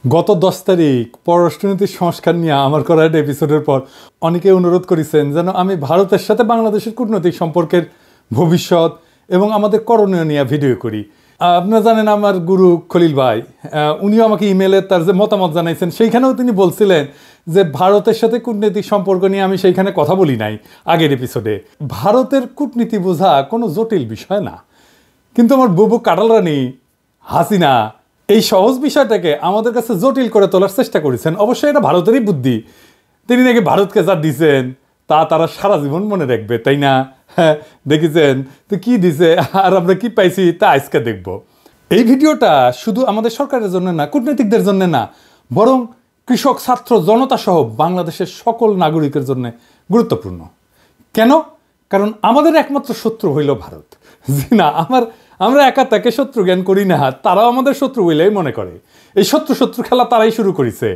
গত 10 তারিখ পররাষ্ট্রনীতির সংস্কার নিয়ে আমার করা একটা এপিসোডের পর অনেকে অনুরোধ করেছেন যেন আমি ভারতের সাথে বাংলাদেশের কূটনৈতিক সম্পর্কের ভবিষ্যৎ এবং আমাদের করণীয় নিয়ে ভিডিও করি। আপনারা জানেন আমার গুরু খলিল ভাই, উনিও আমাকে ইমেলে তার যে মতামত জানাইছেন সেইখানেও তিনি বলছিলেন যে ভারতের সাথে কূটনৈতিক সম্পর্ক নিয়ে আমি সেইখানে কথা বলি নাই আগের এপিসোডে। ভারতের কূটনীতি বোঝা কোনো জটিল বিষয় না, কিন্তু আমার বুবু কাটাল রানী হাসিনা এই সহজ বিষয়টাকে আমাদের কাছে জটিল করে তোলার চেষ্টা করেছেন। অবশ্যই এটা ভারতেরই বুদ্ধি। তিনি নাকি ভারতকে যা দিছেন তা তারা সারা জীবন মনে রাখবে, তাই না? হ্যাঁ, দেখেছেন তো কি দিছে আর আমরা কি পাইছি তা আজকে দেখব। এই ভিডিওটা শুধু আমাদের সরকারের জন্য না, কূটনীতিকদের জন্য না, বরং কৃষক, ছাত্র, জনতা সহ বাংলাদেশের সকল নাগরিকের জন্য গুরুত্বপূর্ণ। কেন? কারণ আমাদের একমাত্র শত্রু হইল ভারত। জি না, আমরা একা তাকে শত্রু জ্ঞান করি না, তারাও আমাদের শত্রু বলেই মনে করে। এই শত্রু খেলা তারাই শুরু করেছে,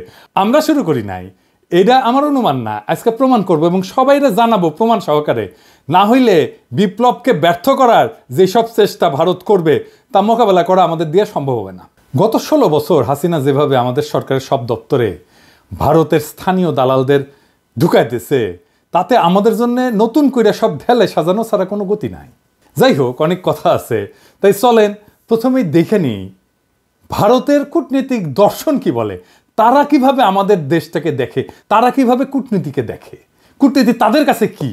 আমরা শুরু করি নাই। এটা আমার অনুমান না, আজকে প্রমাণ করব এবং সবাইরে জানাবো প্রমাণ সহকারে। না হইলে বিপ্লবকে ব্যর্থ করার যেসব চেষ্টা ভারত করবে তা মোকাবেলা করা আমাদের দিয়ে সম্ভব হবে না। গত 16 বছর হাসিনা যেভাবে আমাদের সরকারের সব দপ্তরে ভারতের স্থানীয় দালালদের ঢুকাইতেছে, তাতে আমাদের জন্য নতুন করে সব ঢেলে সাজানো ছাড়া কোনো গতি নাই। যাই হোক, অনেক কথা আছে, তাই চলেন প্রথমেই দেখে নিই ভারতের কূটনীতিক দর্শন কি বলে। তারা কিভাবে আমাদের দেশটাকে দেখে, তারা কিভাবে কূটনীতিকে দেখে, কূটনীতি তাদের কাছে কি।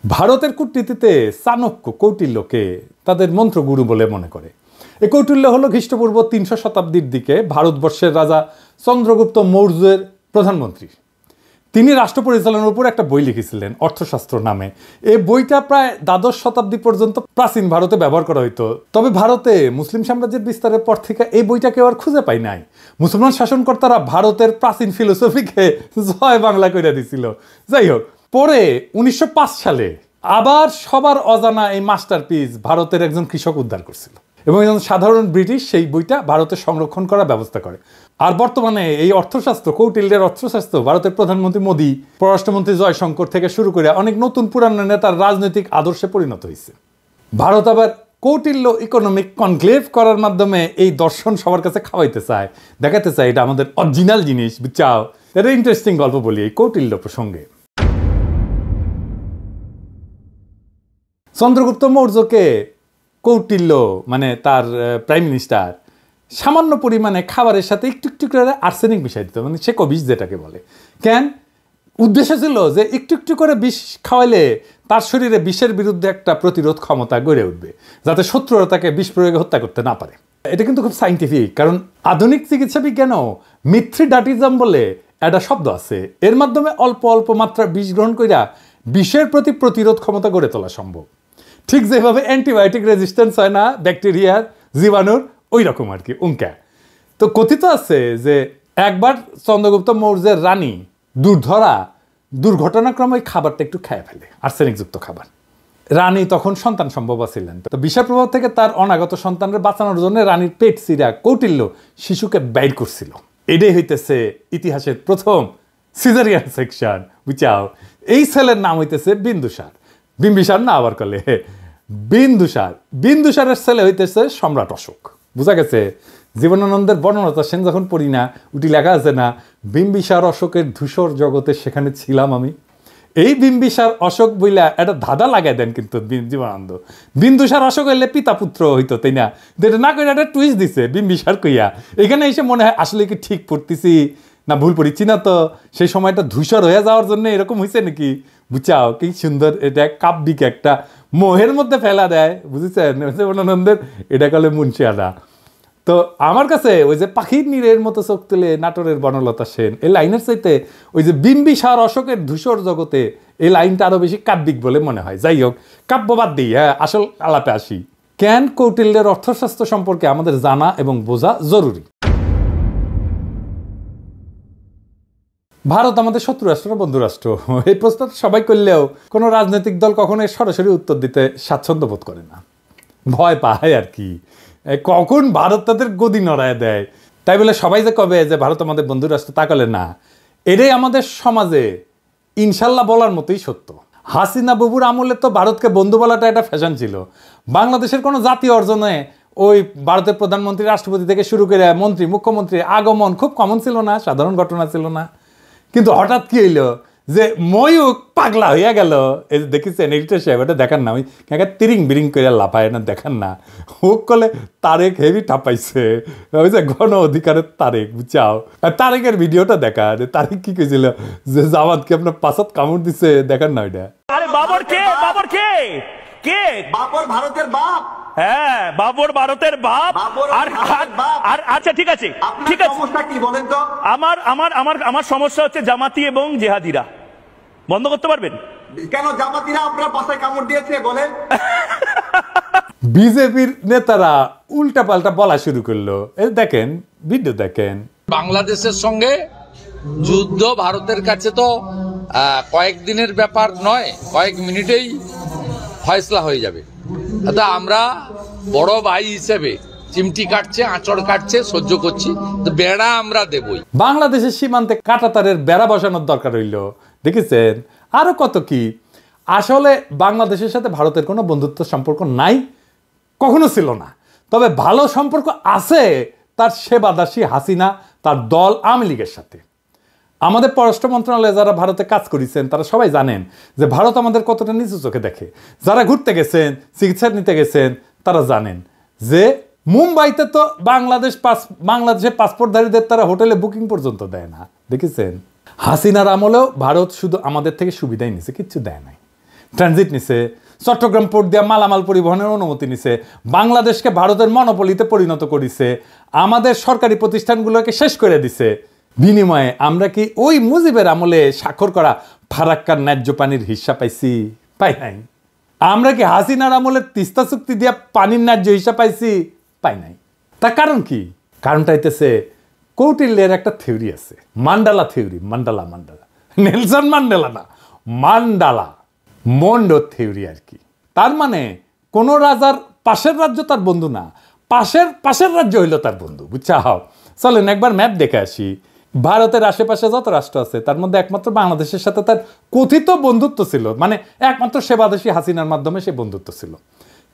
ভারতের কূটনীতিতে চাণক্য কৌটিল্যকে তাদের মন্ত্রগুরু বলে মনে করে। এই কৌটিল্য হলো খ্রিস্টপূর্ব 300 শতাব্দীর দিকে ভারতবর্ষের রাজা চন্দ্রগুপ্ত মৌর্যের প্রধানমন্ত্রী। তিনি রাষ্ট্র পরিচালনার উপর একটা বই লিখেছিলেন অর্থশাস্ত্র নামে। এই বইটা প্রায় দ্বাদশ শতাব্দী পর্যন্ত প্রাচীন ভারতে ব্যবহার করা হইতো। তবে ভারতে মুসলিম সাম্রাজ্যের বিস্তারের পর থেকে এই বইটা কেউ আর খুঁজে পায় নাই। মুসলমান শাসনকর্তারা ভারতের প্রাচীন ফিলোসফিকে জয় বাংলা করে দিছিল। যাই হোক, পরে 1905 সালে আবার সবার অজানা এই মাস্টারপিস ভারতের একজন কৃষক উদ্ধার করছিল এবং একজন সাধারণ ব্রিটিশ সেই বইটা ভারতে সংরক্ষণ করার ব্যবস্থা করে। আর বর্তমানে এই অর্থশাস্ত্র, কৌটিল্যের অর্থশাস্ত্র ভারতের প্রধানমন্ত্রী মোদী, পররাষ্ট্রমন্ত্রী জয়শঙ্কর থেকে শুরু করে অনেক নতুন পুরানো নেতার রাজনৈতিক আদর্শে পরিণত হয়েছে। ভারত আবার কৌটিল্য ইকোনমিক কনক্লেভ করার মাধ্যমে এই দর্শন সবার কাছে খাওয়াইতে চায়, দেখাতে চায় এটা আমাদের অরিজিনাল জিনিস, বুঝছাও। এটা ইন্টারেস্টিং গল্প বলি এই কৌটিল্য প্রসঙ্গে। চন্দ্রগুপ্ত মৌর্যকে কৌটিল্য মানে তার প্রাইম মিনিস্টার সামান্য পরিমাণে খাবারের সাথে একটু একটু করে আর্সেনিক মিশাই দিত, মানে সে বিষ যেটাকে বলে। কেন? উদ্দেশ্য ছিল যে একটু একটু করে বিষ খাওয়াইলে তার শরীরে বিষের বিরুদ্ধে একটা প্রতিরোধ ক্ষমতা গড়ে উঠবে, যাতে শত্রুরা তাকে বিষ প্রয়োগে হত্যা করতে না পারে। এটা কিন্তু খুব সাইন্টিফিক, কারণ আধুনিক চিকিৎসা বিজ্ঞানও মিথ্রিডাটিজম বলে একটা শব্দ আছে। এর মাধ্যমে অল্প অল্প মাত্রা বিষ গ্রহণ কইরা বিষের প্রতি প্রতিরোধ ক্ষমতা গড়ে তোলা সম্ভব। ঠিক যেভাবে অ্যান্টিবায়োটিক রেজিস্ট্যান্স হয় না ব্যাকটেরিয়ার, জীবাণুর, ওই রকম আর কি উঙ্কা। তো কথিত আছে যে একবার চন্দ্রগুপ্ত মৌর্যের রানী দুর্ঘটনাক্রমে ওই খাবারটা একটু খেয়ে ফেলে, আর্সেনিকযুক্ত খাবার। রানী তখন সন্তান সম্ভবা ছিলেন, তো বিষের প্রভাব থেকে তার অনাগত সন্তানকে বাঁচানোর জন্য রানীর পেট চিরা কৌটিল্য শিশুকে বাইর করছিল। এটাই হইতেছে ইতিহাসের প্রথম সিজারিয়ান সেকশন, বুঝাও। এই ছেলের নাম হইতেছে বিন্দুসার। বিম্বিসার না আবার কলে বিন্দুসার। বিন্দুসারের ছেলে হইতেছে সম্রাট অশোক। বুঝা গেছে? জীবনানন্দের বর্ণনাটা সেন যখন পড়ি না, উটি লেখা আছে না, বিম্বিসার অশোকের ধূসর জগতে সেখানে ছিলাম আমি। এই বিম্বিসার অশোক বইলা একটা ধাঁধা লাগাই দেন কিন্তু জীবনানন্দ। বিন্দুসার অশোক হইলে পিতা পুত্র হইতো, তাই না? এটা না কইরা একটা টুইস্ট দিছে বিম্বিসার কইয়া। এখানে এসে মনে হয় আসলে কি ঠিক পড়তেছি না ভুল পড়িচ্ছি না, তো সেই সময়টা ধূসর হয়ে যাওয়ার জন্য এরকম হয়েছে নাকি? বুঝাও কি সুন্দর, এটা কাব্যিক একটা মোহের মধ্যে ফেলা দেয়, বুঝেছেন? জীবনানন্দের এটা কলে মুন্সিয়ানা। তো আমার কাছে ওই যে পাখির নীরের মতো চোখ তুলে নাটোরের বনলতা সেন এই লাইনের চাইতে ওই যে বিম্বিসার অশোকের ধূসর জগতে এই লাইনটা আরো বেশি কাব্যিক বলে মনে হয়। যাই হোক, কাব্যবাদ দিই, হ্যাঁ, আসল আলাপে আসি। কেন কৌটিল্যের অর্থশাস্ত্র সম্পর্কে আমাদের জানা এবং বোঝা জরুরি। ভারত আমাদের শত্রু রাষ্ট্র না বন্ধু রাষ্ট্র? এই প্রশ্ন সবাই করলেও কোনো রাজনৈতিক দল কখনো সরাসরি উত্তর দিতে স্বাচ্ছন্দ্য বোধ করে না, ভয় পায় আর কি। কখন ভারত তাদের গদি নড়ায় দেয়, তাই বলে সবাই যে কবে যে ভারত আমাদের বন্ধু রাষ্ট্র তা কলে না। এটাই আমাদের সমাজে ইনশাল্লাহ বলার মতোই সত্য। হাসিনা বাবুর আমলে তো ভারতকে বন্ধু বলাটা একটা ফ্যাশন ছিল। বাংলাদেশের কোনো জাতীয় অর্জনে ওই ভারতের প্রধানমন্ত্রী রাষ্ট্রপতি থেকে শুরু করে মন্ত্রী মুখ্যমন্ত্রী আগমন খুব কমন ছিল না, সাধারণ ঘটনা ছিল না। কিন্তু হঠাৎ কি হইলো যে ময়ূক পাগলা হইয়া গেল। এই যে দেখেছেন এডিটর সাহেব, এটা দেখান না, ওই তিরিং বিরিং করে লাফায় না, দেখান না। হুক করলে তারেক হেভি ঠাপাইছে, ওই যে গণ অধিকারের তারেক, বুঝাও তারেকের ভিডিওটা দেখা, তারেক কি কইছিল যে জামাতকে আপনার পাশাত কামড় দিছে, দেখান না ওইটা। আরে বাবর কে? বাবর কে? কে? বাবর ভারতের বাপ। হ্যাঁ, বাবর ভারতের বাপ। আর আচ্ছা ঠিক আছে, ঠিক আছে, সমস্যা কি বলেন তো? আমার আমার আমার আমার সমস্যা হচ্ছে জামাতি এবং জেহাদিরা। বন্ধ করতে পারবেন? কেন জামাতিরা আপনার পাশে কামড় দিয়েছে বলেন? বিজেপির নেতারা উল্টা পাল্টা বলা শুরু করলো, এই দেখেন ভিডিও দেখেন। বাংলাদেশের সঙ্গে যুদ্ধ ভারতের কাছে তো কয়েকদিনের ব্যাপার নয়, কয়েক মিনিটেই ফয়সলা হয়ে যাবে। আমরা বড় ভাই হিসেবে চিমটি কাটছে, আঁচড় কাটছে, সহ্য করছি, তো বেড়া আমরা দেবই। বাংলাদেশের সীমান্তে কাঁটাতারের বেড়া বসানোর দরকার হইল, দেখেছেন? আরো কত কি। আসলে বাংলাদেশের সাথে ভারতের কোনো বন্ধুত্ব সম্পর্ক নাই, কখনো ছিল না। তবে ভালো সম্পর্ক আছে তার সেবাদাসী হাসিনা, তার দল আওয়ামী লীগের সাথে। আমাদের পররাষ্ট্র মন্ত্রণালয়ে যারা ভারতে কাজ করেছেন তারা সবাই জানেন যে ভারত আমাদের কতটা নিচু চোখে দেখে। যারা ঘুরতে গেছেন, চিকিৎসা নিতে গেছেন, তারা জানেন যে মুম্বাইতে তো বাংলাদেশের পাসপোর্টধারীদের তারা হোটেলে বুকিং পর্যন্ত দেয় না, দেখেছেন? হাসিনার আমলেও ভারত শুধু আমাদের থেকে সুবিধাই নিছে, কিচ্ছু দেয় নাই। ট্রানজিট নিছে, চট্টগ্রাম পোর্ট দিয়ে মালামাল পরিবহনের অনুমতি নিছে, বাংলাদেশকে ভারতের মনোপলিতে পরিণত করেছে, আমাদের সরকারি প্রতিষ্ঠানগুলোকে শেষ করে দিছে। বিনিময়ে আমরা কি ওই মুজিবের আমলে স্বাক্ষর করা ফারাক্কার ন্যায্য পানির হিস্সা পাইছি? পাই নাই। আমরা কি হাসিনার আমলে তিস্তা চুক্তি দিয়ে পানির ন্যায্য হিস্সা পাইছি? পাই নাই। তার কারণ কি? কারণটা হইতেছে কৌটিল্যের একটা থিওরি আছে, mandala theory. Mandala Nelson Mandela না, মান্ডালা মন্ডো থিওরি আর কি। তার মানে কোন রাজার পাশের রাজ্য তার বন্ধু না, পাশের রাজ্য হইল তার বন্ধু, বুঝছাও? চলেন একবার ম্যাপ দেখে আসি। ভারতের আশেপাশে যত রাষ্ট্র আছে তার মধ্যে একমাত্র বাংলাদেশের সাথে তার কথিত বন্ধুত্ব ছিল, মানে একমাত্র সেবাদেশী হাসিনার মাধ্যমে সে বন্ধুত্ব ছিল।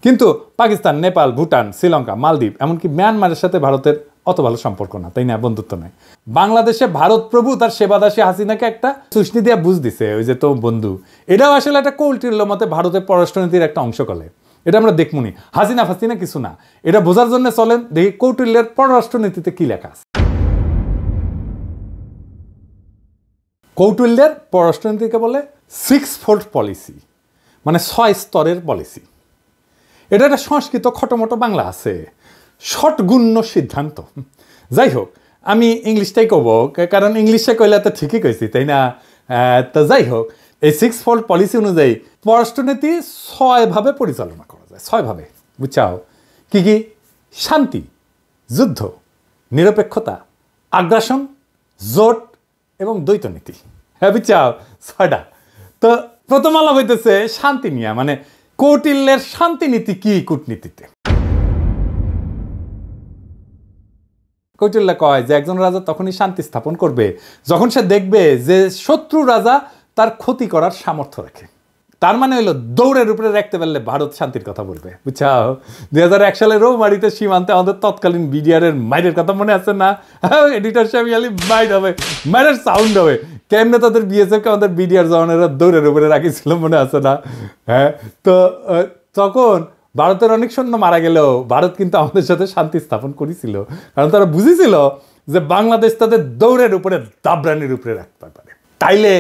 কিন্তু পাকিস্তান, নেপাল, ভুটান, শ্রীলঙ্কা, মালদ্বীপ, এমনকি মিয়ানমারের সাথে ভারতের অত ভালো সম্পর্ক না, তাই না? বন্ধুত্ব নাই। বাংলাদেশে ভারত প্রভু তার সেবাদাসী হাসিনাকে একটা সুষ্টি দিয়ে বুঝ দিছে, ওই যে তো বন্ধু। এটাও আসলে একটা কৌটিল্য মতে ভারতের পররাষ্ট্রনীতির একটা অংশ কলে। এটা আমরা দেখমুনি, হাসিনা ফাসিনা কিছু না। এটা বোঝার জন্য চলেন দেখি কৌটিল্যের পররাষ্ট্রনীতিতে কি লেখা আছে। কৌটিল্যের পররাষ্ট্রনীতিকে বলে 6-fold পলিসি, মানে 6 স্তরের পলিসি। এটা একটা সংস্কৃত খটোমটো বাংলা আছে, ষটগুণ্য সিদ্ধান্ত। যাই হোক, আমি ইংলিশটাই কব, কারণ ইংলিশে কইলে তো ঠিকই কইছি, তাই না? তো যাই হোক, এই 6-fold পলিসি অনুযায়ী পররাষ্ট্রনীতি 6 ভাবে পরিচালনা করা যায়, 6 ভাবে, বুঝছাও? কি কি? শান্তি, যুদ্ধ, নিরপেক্ষতা, আগ্রাসন, জোট এবং দ্বৈত নীতি। হ্যাঁ, বুঝছাও? 6টা। তো প্রথম আলাপ হইতেছে শান্তি নিয়ে, মানে কৌটিল্যের শান্তি নীতি কি কূটনীতিতে। কৌটিল্য কয় যে একজন রাজা তখনই শান্তি স্থাপন করবে যখন সে দেখবে যে শত্রু রাজা তার ক্ষতি করার সামর্থ্য রাখে। তার মানে হলো দৌড়ের উপরে রাখতে পারলে ভারত শান্তির কথা বলবে, বুঝছাও? 2001 সালে রৌমারিতে সীমান্তে আমাদের তৎকালীন বিডিআরের মাইরের কথা মনে আছে না? এডিটর সাহেব মাইর হবে, মাইরের সাউন্ড হবে। কেমনে তাদের বিএসএফকে আমাদের বিডিআর জওয়ানেরা দৌড়ের উপরে রাখিছিল, মনে আছে না? হ্যাঁ, তো তখন ভারতের অনেক সৈন্য মারা গেলেও ভারত কিন্তু আমাদের সাথে শান্তি স্থাপন করেছিল, কারণ তারা বুঝেছিল যে বাংলাদেশ তাদের দৌড়ের উপরে দাবরানির উপরে রাখতে পারে। তাইলে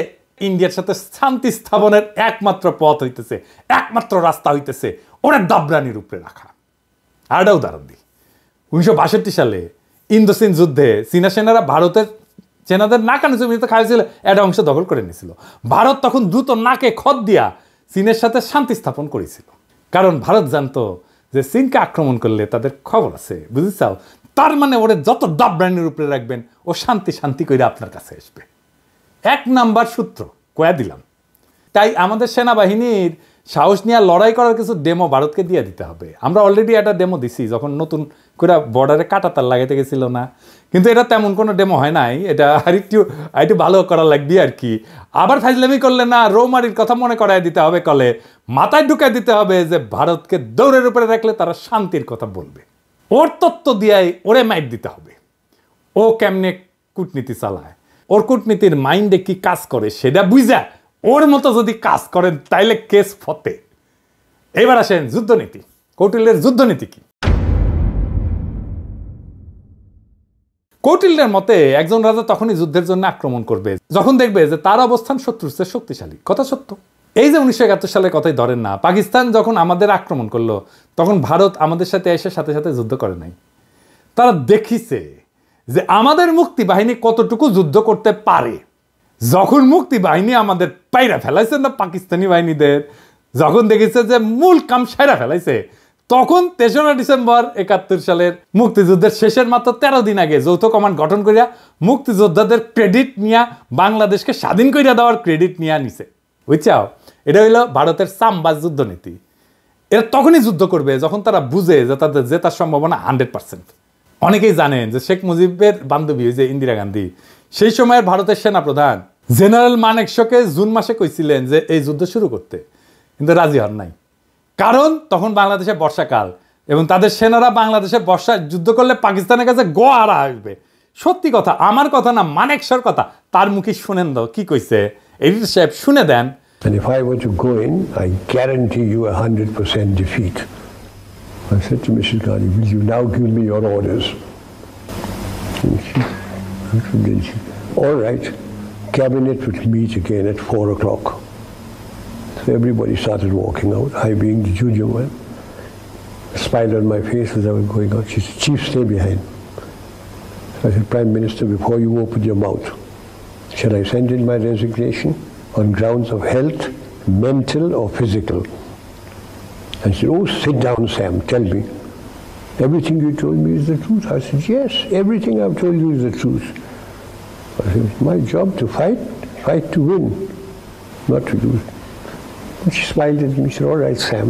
ইন্ডিয়ার সাথে শান্তি স্থাপনের একমাত্র পথ হইতেছে, একমাত্র রাস্তা হইতেছে ওরা দাবরানির উপরে রাখা। আর একটা উদাহরণ দিই, 1962 সালে ইন্দোচীন যুদ্ধে চীনা সেনারা ভারতের সেনাদের নাকানো জমিতে খাইছিল, একটা অংশ দখল করে নিয়েছিল। ভারত তখন দ্রুত নাকে খত দিয়া চীনের সাথে শান্তি স্থাপন করেছিল, কারণ ভারত জানতো যে চীনকে আক্রমণ করলে তাদের খবর আছে, বুঝেছাও? তার মানে ওরে যত দাবরানির উপরে রাখবেন ও শান্তি শান্তি করে আপনার কাছে আসবে। 1 নাম্বার সূত্র কয়া দিলাম। তাই আমাদের সেনাবাহিনীর সাহস নিয়ে লড়াই করার কিছু ডেমো ভারতকে দিয়ে দিতে হবে। আমরা অলরেডি একটা ডেমো দিছি যখন নতুন করে বর্ডারে কাঁটাতার লাগাইতে গেছিল না, কিন্তু এটা তেমন কোনো ডেমো হয় নাই। এটা আরেকটু ভালো করা লাগবে আর কি। আবার ফাজলামি করলে না, রৌমারির কথা মনে করায় দিতে হবে, কলে মাথায় ঢুকায় দিতে হবে যে ভারতকে দৌড়ের উপরে রাখলে তারা শান্তির কথা বলবে। ওর তত্ত্ব দিয়াই ওরে মাইর দিতে হবে। ও কেমনে কূটনীতি চালায়, ওর কূটনীতির মাইন্ডে কি কাজ করে সেটা বুঝা ওর মতো যদি কাজ করেন তাইলে কেস ফতে। এবার আসেন যুদ্ধনীতি। কৌটিল্যের যুদ্ধনীতি কি? কৌটিল্যের মতে একজন রাজা তখনই যুদ্ধের জন্য আক্রমণ করবে যখন দেখবে যে তার অবস্থান শত্রুর চেয়ে শক্তিশালী। কথা সত্য। এই যে 1971 সালের কথাই ধরেন না, পাকিস্তান যখন আমাদের আক্রমণ করলো তখন ভারত আমাদের সাথে এসে সাথে সাথে যুদ্ধ করে নাই। তারা দেখিছে যে আমাদের মুক্তি বাহিনী কতটুকু যুদ্ধ করতে পারে। যখন মুক্তি বাহিনী আমাদের পাইরা ফেলাইছে না পাকিস্তানি বাহিনীদের, যখন দেখেছে যে মূল কাম সাইরা ফেলাইছে, তখন 3রা ডিসেম্বর 71 সালের মুক্তিযুদ্ধের শেষের মাত্র 13 দিন আগে যৌথ কমান্ড গঠন করিয়া মুক্তিযোদ্ধাদের ক্রেডিট নিয়ে বাংলাদেশকে স্বাধীন করিয়া দেওয়ার ক্রেডিট নিয়ে নিছে। বুঝছাও? এটা হইল ভারতের চামবাজ যুদ্ধনীতি। এরা তখনই যুদ্ধ করবে যখন তারা বুঝে যে তাদের জেতার সম্ভাবনা 100%। অনেকেই জানেন যে শেখ মুজিবের বান্ধবী যে ইন্দিরা গান্ধী, সেই সময়ের ভারতের সেনাপ্রধান জেনারেল মানেকশকে জুন মাসে কইছিলেন যে এই যুদ্ধ শুরু করতে, কিন্তু রাজি হন নাই। কারণ তখন বাংলাদেশে বর্ষাকাল এবং তাদের সেনারা বাংলাদেশে বর্ষায় যুদ্ধ করলে পাকিস্তানের কাছে গোয়ারা আসবে। সত্যি কথা, আমার কথা না, মানেকশর কথা। তার মুখে শুনেন দাও কি কইছে, এডিটর সাহেব শুনে দেন। And if I were to go in, I guarantee you 100% defeat. I said to Mrs. Ghani, will you now give me your orders? All right, cabinet would meet again at 4 o'clock. So everybody started walking out, I being the junior one. A smile on my face as I was going out. She said, Chief, stay behind. So I said, Prime Minister, before you open your mouth, shall I send in my resignation on grounds of health, mental or physical? And she said, oh, sit down, Sam, tell me. Everything you told me is the truth. I said, yes, everything I've told you is the truth. I said, it's my job to fight to win, not to lose. And she smiled at me, she said, all right, Sam,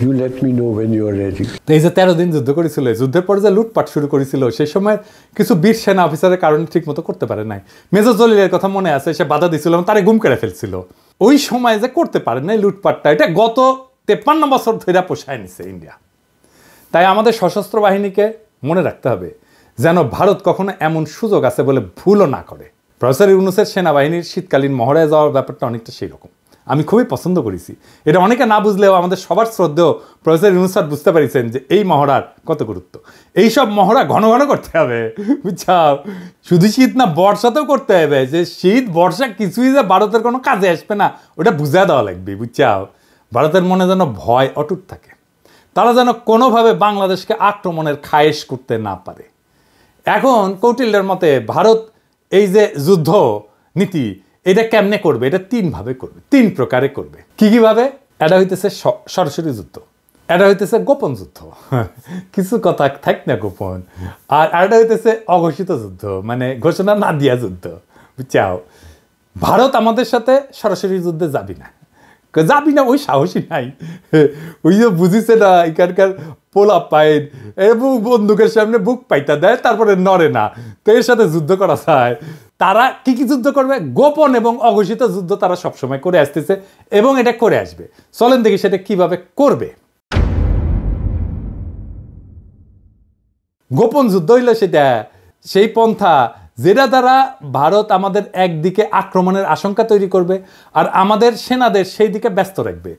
you let me know when you are ready. এই যে 13 দিন যুদ্ধ করেছিল, যুদ্ধের পর যে লুটপাট শুরু করেছিল, সেই সময় কিছু বীর সেনা অফিসারের কারণে ঠিক মতো করতে পারে নাই। মেজর জলিলের কথা মনে আছে, সে বাধা দিছিল এবং তারে গুম করে ফেলছিল। ওই সময় যে করতে পারে নাই লুটপাটটা, এটা গত 53 বছর ধরে পোষায় নিছে ইন্ডিয়া। তাই আমাদের সশস্ত্র বাহিনীকে মনে রাখতে হবে যেন ভারত কখনো এমন সুযোগ আছে বলে ভুলও না করে। প্রফেসর ইউনূসের সেনাবাহিনীর শীতকালীন মহড়ায় যাওয়ার ব্যাপারটা অনেকটা সেই রকম। আমি খুবই পছন্দ করেছি এটা। অনেকে না বুঝলেও আমাদের সবার শ্রদ্ধেয় প্রফেসর ইউনূস স্যার বুঝতে পারিছেন যে এই মহড়ার কত গুরুত্ব। এইসব মহড়া ঘন ঘন করতে হবে, বুঝছাও? শুধু শীত না, বর্ষাতেও করতে হবে। যে শীত বর্ষা কিছুই যে ভারতের কোনো কাজে আসবে না, ওটা বুঝা দেওয়া লাগবে, বুঝছাও? ভারতের মনে যেন ভয় অটুট থাকে, তারা যেন কোনোভাবে বাংলাদেশকে আক্রমণের খায়েশ করতে না পারে। এখন কৌটিল্যের মতে ভারত এই যে যুদ্ধ নীতি, এটা কেমনে করবে? এটা 3 ভাবে করবে, 3 প্রকারে করবে। কিভাবে? এটা হইতেছে সরাসরি যুদ্ধ, এটা হইতেছে গোপন যুদ্ধ, কিছু কথা থাক না গোপন, আর এটা হইতেছে অঘোষিত যুদ্ধ, মানে ঘোষণা না দিয়া যুদ্ধ, বুঝছাও? ভারত আমাদের সাথে সরাসরি যুদ্ধে যাবি না, ওই সাহসী নাই। ওই যে বুঝিছে না, এখানকার পোলা পাইন এবং বন্দুকের সামনে বুক পাইতা দেয়, তারপরে নড়ে না। তো এর সাথে যুদ্ধ করা যায়। তারা কি যুদ্ধ করবে? গোপন এবং অঘোষিত যুদ্ধ তারা সবসময় করে আসতেছে এবং এটা করে আসবে। চলেন দেখি সেটা কিভাবে করবে। গোপন যুদ্ধ হইল সেটা সেই পন্থা যেটা দ্বারা ভারত আমাদের একদিকে আক্রমণের আশঙ্কা তৈরি করবে আর আমাদের সেনাদের সেই দিকে ব্যস্ত রাখবে,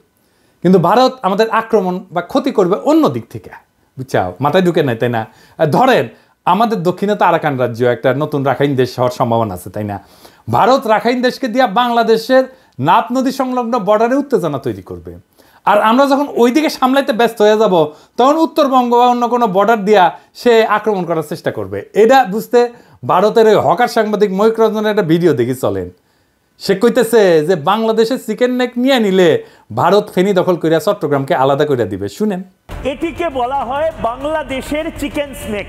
কিন্তু ভারত আমাদের আক্রমণ বা ক্ষতি করবে অন্য দিক থেকে, বুঝছাও? মাথায় ঢুকে নাই, তাই না? ধরেন আমাদের দক্ষিণে তো আরাকান রাজ্য, একটা নতুন রাখাইন দেশ হওয়ার সম্ভাবনা আছে, তাই না? ভারত রাখাইন দেশকে দিয়া বাংলাদেশের নাপ নদী সংলগ্ন বর্ডারে উত্তেজনা তৈরি করবে, আর আমরা যখন ওই দিকে সামলাইতে ব্যস্ত হয়ে যাব তখন উত্তরবঙ্গ বা অন্য কোনো বর্ডার দিয়া সে আক্রমণ করার চেষ্টা করবে। এটা বুঝতে ভারতের ওই হকার সাংবাদিক ময়ূক রঞ্জনের একটা ভিডিও দেখি, চলেন। সে কইতেছে যে বাংলাদেশের চিকেন নেক নিয়ে নিলে ভারত ফেনী দখল করিয়া চট্টগ্রামকে আলাদা করে দিবে। শুনেন। এটিকে বলা হয় বাংলাদেশের চিকেন স্নেক।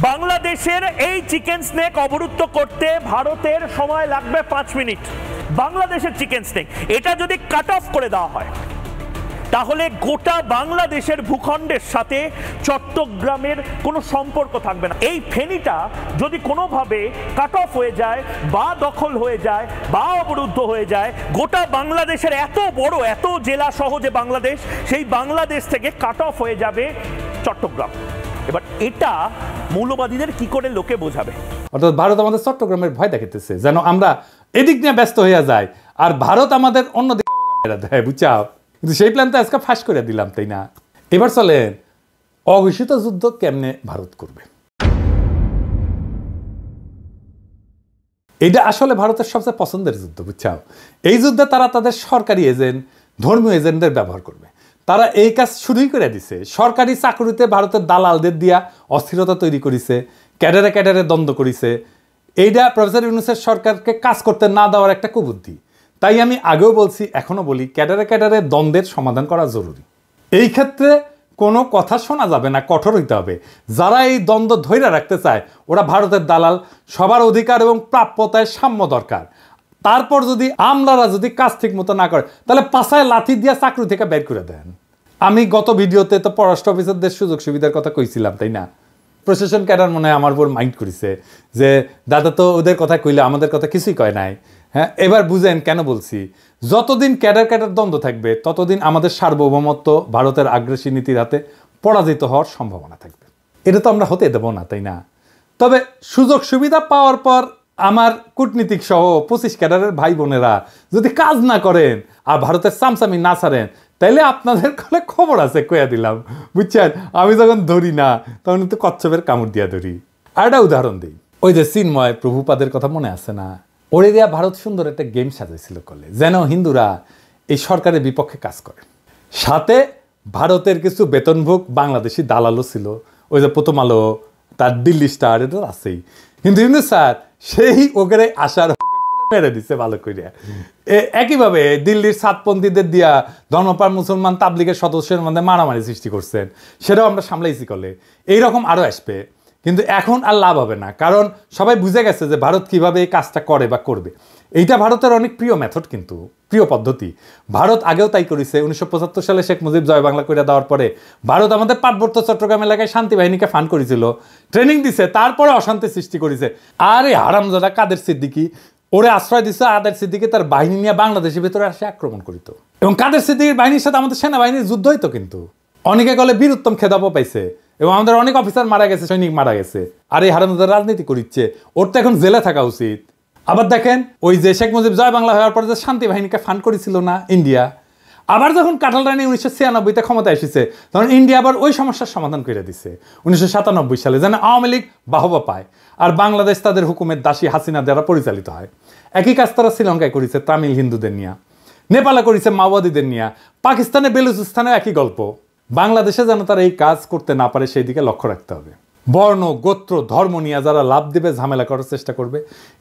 বাংলাদেশের এই চিকেন স্নেক অবরুদ্ধ করতে ভারতের সময় লাগবে 5 মিনিট। বাংলাদেশের চিকেন স্নেক এটা যদি কাট অফ করে দেওয়া হয় তাহলে গোটা বাংলাদেশের ভূখণ্ডের সাথে চট্টগ্রামের কোনো সম্পর্ক থাকবে না। এই ফেনীটা যদি কোনোভাবে কাট অফ হয়ে যায় বা দখল হয়ে যায় বা অবরুদ্ধ হয়ে যায়, গোটা বাংলাদেশের এত বড়, এত জেলা সহ যে বাংলাদেশ, সেই বাংলাদেশ থেকে কাট অফ হয়ে যাবে চট্টগ্রাম। এবার এটা মৌলবাদীদের কি করে লোকে বোঝাবে? অর্থাৎ ভারত আমাদের চট্টগ্রামের ভয় দেখাইতেছে, যেন আমরা এদিক নিয়ে ব্যস্ত হইয়া যাই আর ভারত আমাদের অন্যদিকে মেরা দেয়, বুঝাও। কিন্তু সেই প্ল্যান তো আজকে ফাঁস করে দিলাম, তাই না? এবার চলেন অঘোষিত যুদ্ধ কেমনে ভারত করবে। এটা আসলে ভারতের সবচেয়ে পছন্দের যুদ্ধ, বুঝছাও। এই যুদ্ধে তারা তাদের সরকারি এজেন্ট, ধর্মীয় এজেন্টদের ব্যবহার করবে। তারা এই কাজ শুরুই করে দিছে। সরকারি চাকরিতে ভারতের দালালদের দিয়া অস্থিরতা তৈরি করেছে, ক্যাডারে ক্যাডারে দ্বন্দ্ব করেছে। এইটা প্রফেসর ইউনূসের সরকারকে কাজ করতে না দেওয়ার একটা কুবুদ্ধি। তাই আমি আগেও বলছি, এখনো বলি, ক্যাডারে ক্যাডারে দ্বন্দ্বের সমাধান করা জরুরি। এই ক্ষেত্রে কোনো কথা শোনা যাবে না, কঠোর হইতে হবে। যারা এই দ্বন্দ্ব ধৈর্য রাখতে চায় ওরা ভারতের দালাল। সবার অধিকার এবং প্রাপ্যতায় সাম্য দরকার। তারপর যদি আমলারা যদি কাজ ঠিক মতো না করে তাহলে পাছায় লাথি দিয়ে চাকরি থেকে বের করে দেন। আমি গত ভিডিওতে তো পররাষ্ট্র অফিসারদের সুযোগ সুবিধার কথা কইছিলাম, তাই না? প্রশাসন ক্যাডার মনে হয় আমার উপর মাইন্ড করেছে যে দাদা তো ওদের কথা কইলে আমাদের কথা কিছুই কয় নাই। হ্যাঁ, এবার বুঝেন কেন বলছি। যতদিন ক্যাডার ক্যাডার দ্বন্দ্ব থাকবে ততদিন আমাদের সার্বভৌমত্ব ভারতের আগ্রাসী নীতির হাতে পরাজিত হওয়ার সম্ভাবনা থাকবে। এটা তো আমরা হতে দেব না, তাই না? তবে সুযোগ সুবিধা পাওয়ার পর আমার কূটনীতিক সহ 25 ক্যাডারের ভাই বোনেরা যদি কাজ না করেন আর ভারতের চামচামি না ছাড়েন তাইলে আপনাদের কলে খবর আছে, কইয়া দিলাম, বুঝছেন? আমি যখন ধরি না তখন কিন্তু কচ্ছপের কামড় দিয়া ধরি। আর একটা উদাহরণ দিই, ওই যে চিন্ময় প্রভুপাদের কথা মনে আছে না? ওরে দিয়া ভারত সুন্দর একটা গেম সাজাইছিল কলে, যেন হিন্দুরা এই সরকারের বিপক্ষে কাজ করে। সাথে ভারতের কিছু বেতনভোগ বাংলাদেশি দালালও ছিল, ওই যে প্রথম আলো, তার দিল্লি স্টার, এটা আছেই। কিন্তু স্যার সেই ওগেরে আসার মেরে দিচ্ছে ভালো করে। একইভাবে দিল্লির সাতপন্থীদের দিয়া ধর্মপ্রাণ মুসলমান তাবলিগের সদস্যের মধ্যে মারামারি সৃষ্টি করছেন, সেটাও আমরা সামলাইছি কলে। এইরকম আরও আসবে, কিন্তু এখন আর লাভ হবে না, কারণ সবাই বুঝে গেছে যে ভারত কিভাবে এই কাজটা করে বা করবে। এইটা ভারতের অনেক প্রিয় মেথড, কিন্তু প্রিয় পদ্ধতি। ভারত আগেও তাই করেছে। 1975 সালে শেখ মুজিব জয় বাংলা করে দেওয়ার পরে ভারত আমাদের পার্বত্য চট্টগ্রাম এলাকায় শান্তি বাহিনীকে ফান্ড করেছিল, ট্রেনিং দিছে, তারপরে অশান্তি সৃষ্টি করেছে। আর এই হারামজাদা কাদের সিদ্দিকী ওরে আশ্রয় দিচ্ছে। আদের সিদ্দিকী তার বাহিনী নিয়ে বাংলাদেশের ভিতরে আসে আক্রমণ করিত, এবং কাদের সিদ্দিকীর বাহিনীর সাথে আমাদের সেনাবাহিনীর যুদ্ধ হইতো। কিন্তু অনেকে গলে বীরুত্তম খেতাবও পাইছে, এবং আমাদের অনেক অফিসার মারা গেছে, সৈনিক মারা গেছে। আর এই হারামজাদা রাজনীতি করিচ্ছে, ওর তো এখন জেলে থাকা উচিত। আবার দেখেন, ওই যে শেখ মুজিব জয় বাংলা হওয়ার পরে যে শান্তি বাহিনীকে ফান্ড করেছিল না ইন্ডিয়া, আবার যখন কাটাল রানী 1996-তে ক্ষমতা এসেছে তখন ইন্ডিয়া আবার ওই সমস্যার সমাধান করে দিছে 1997 সালে, যেন আওয়ামী লীগ বাহবা পায় আর বাংলাদেশ তাদের হুকুমের দাসী হাসিনা দ্বারা পরিচালিত হয়। একই কাজ তারা শ্রীলঙ্কায় করেছে তামিল হিন্দুদের নিয়ে, নেপালে করেছে মাওবাদীদের নিয়ে, পাকিস্তানে বেলুচিস্তানেও একই গল্প। বাংলাদেশে যেন তারা এই কাজ করতে না পারে সেই দিকে লক্ষ্য রাখতে হবে। বর্ণ, গোত্র, ধর্ম নিয়ে যারা লাভ দেবে, ঝামেলা করার চেষ্টা করবে,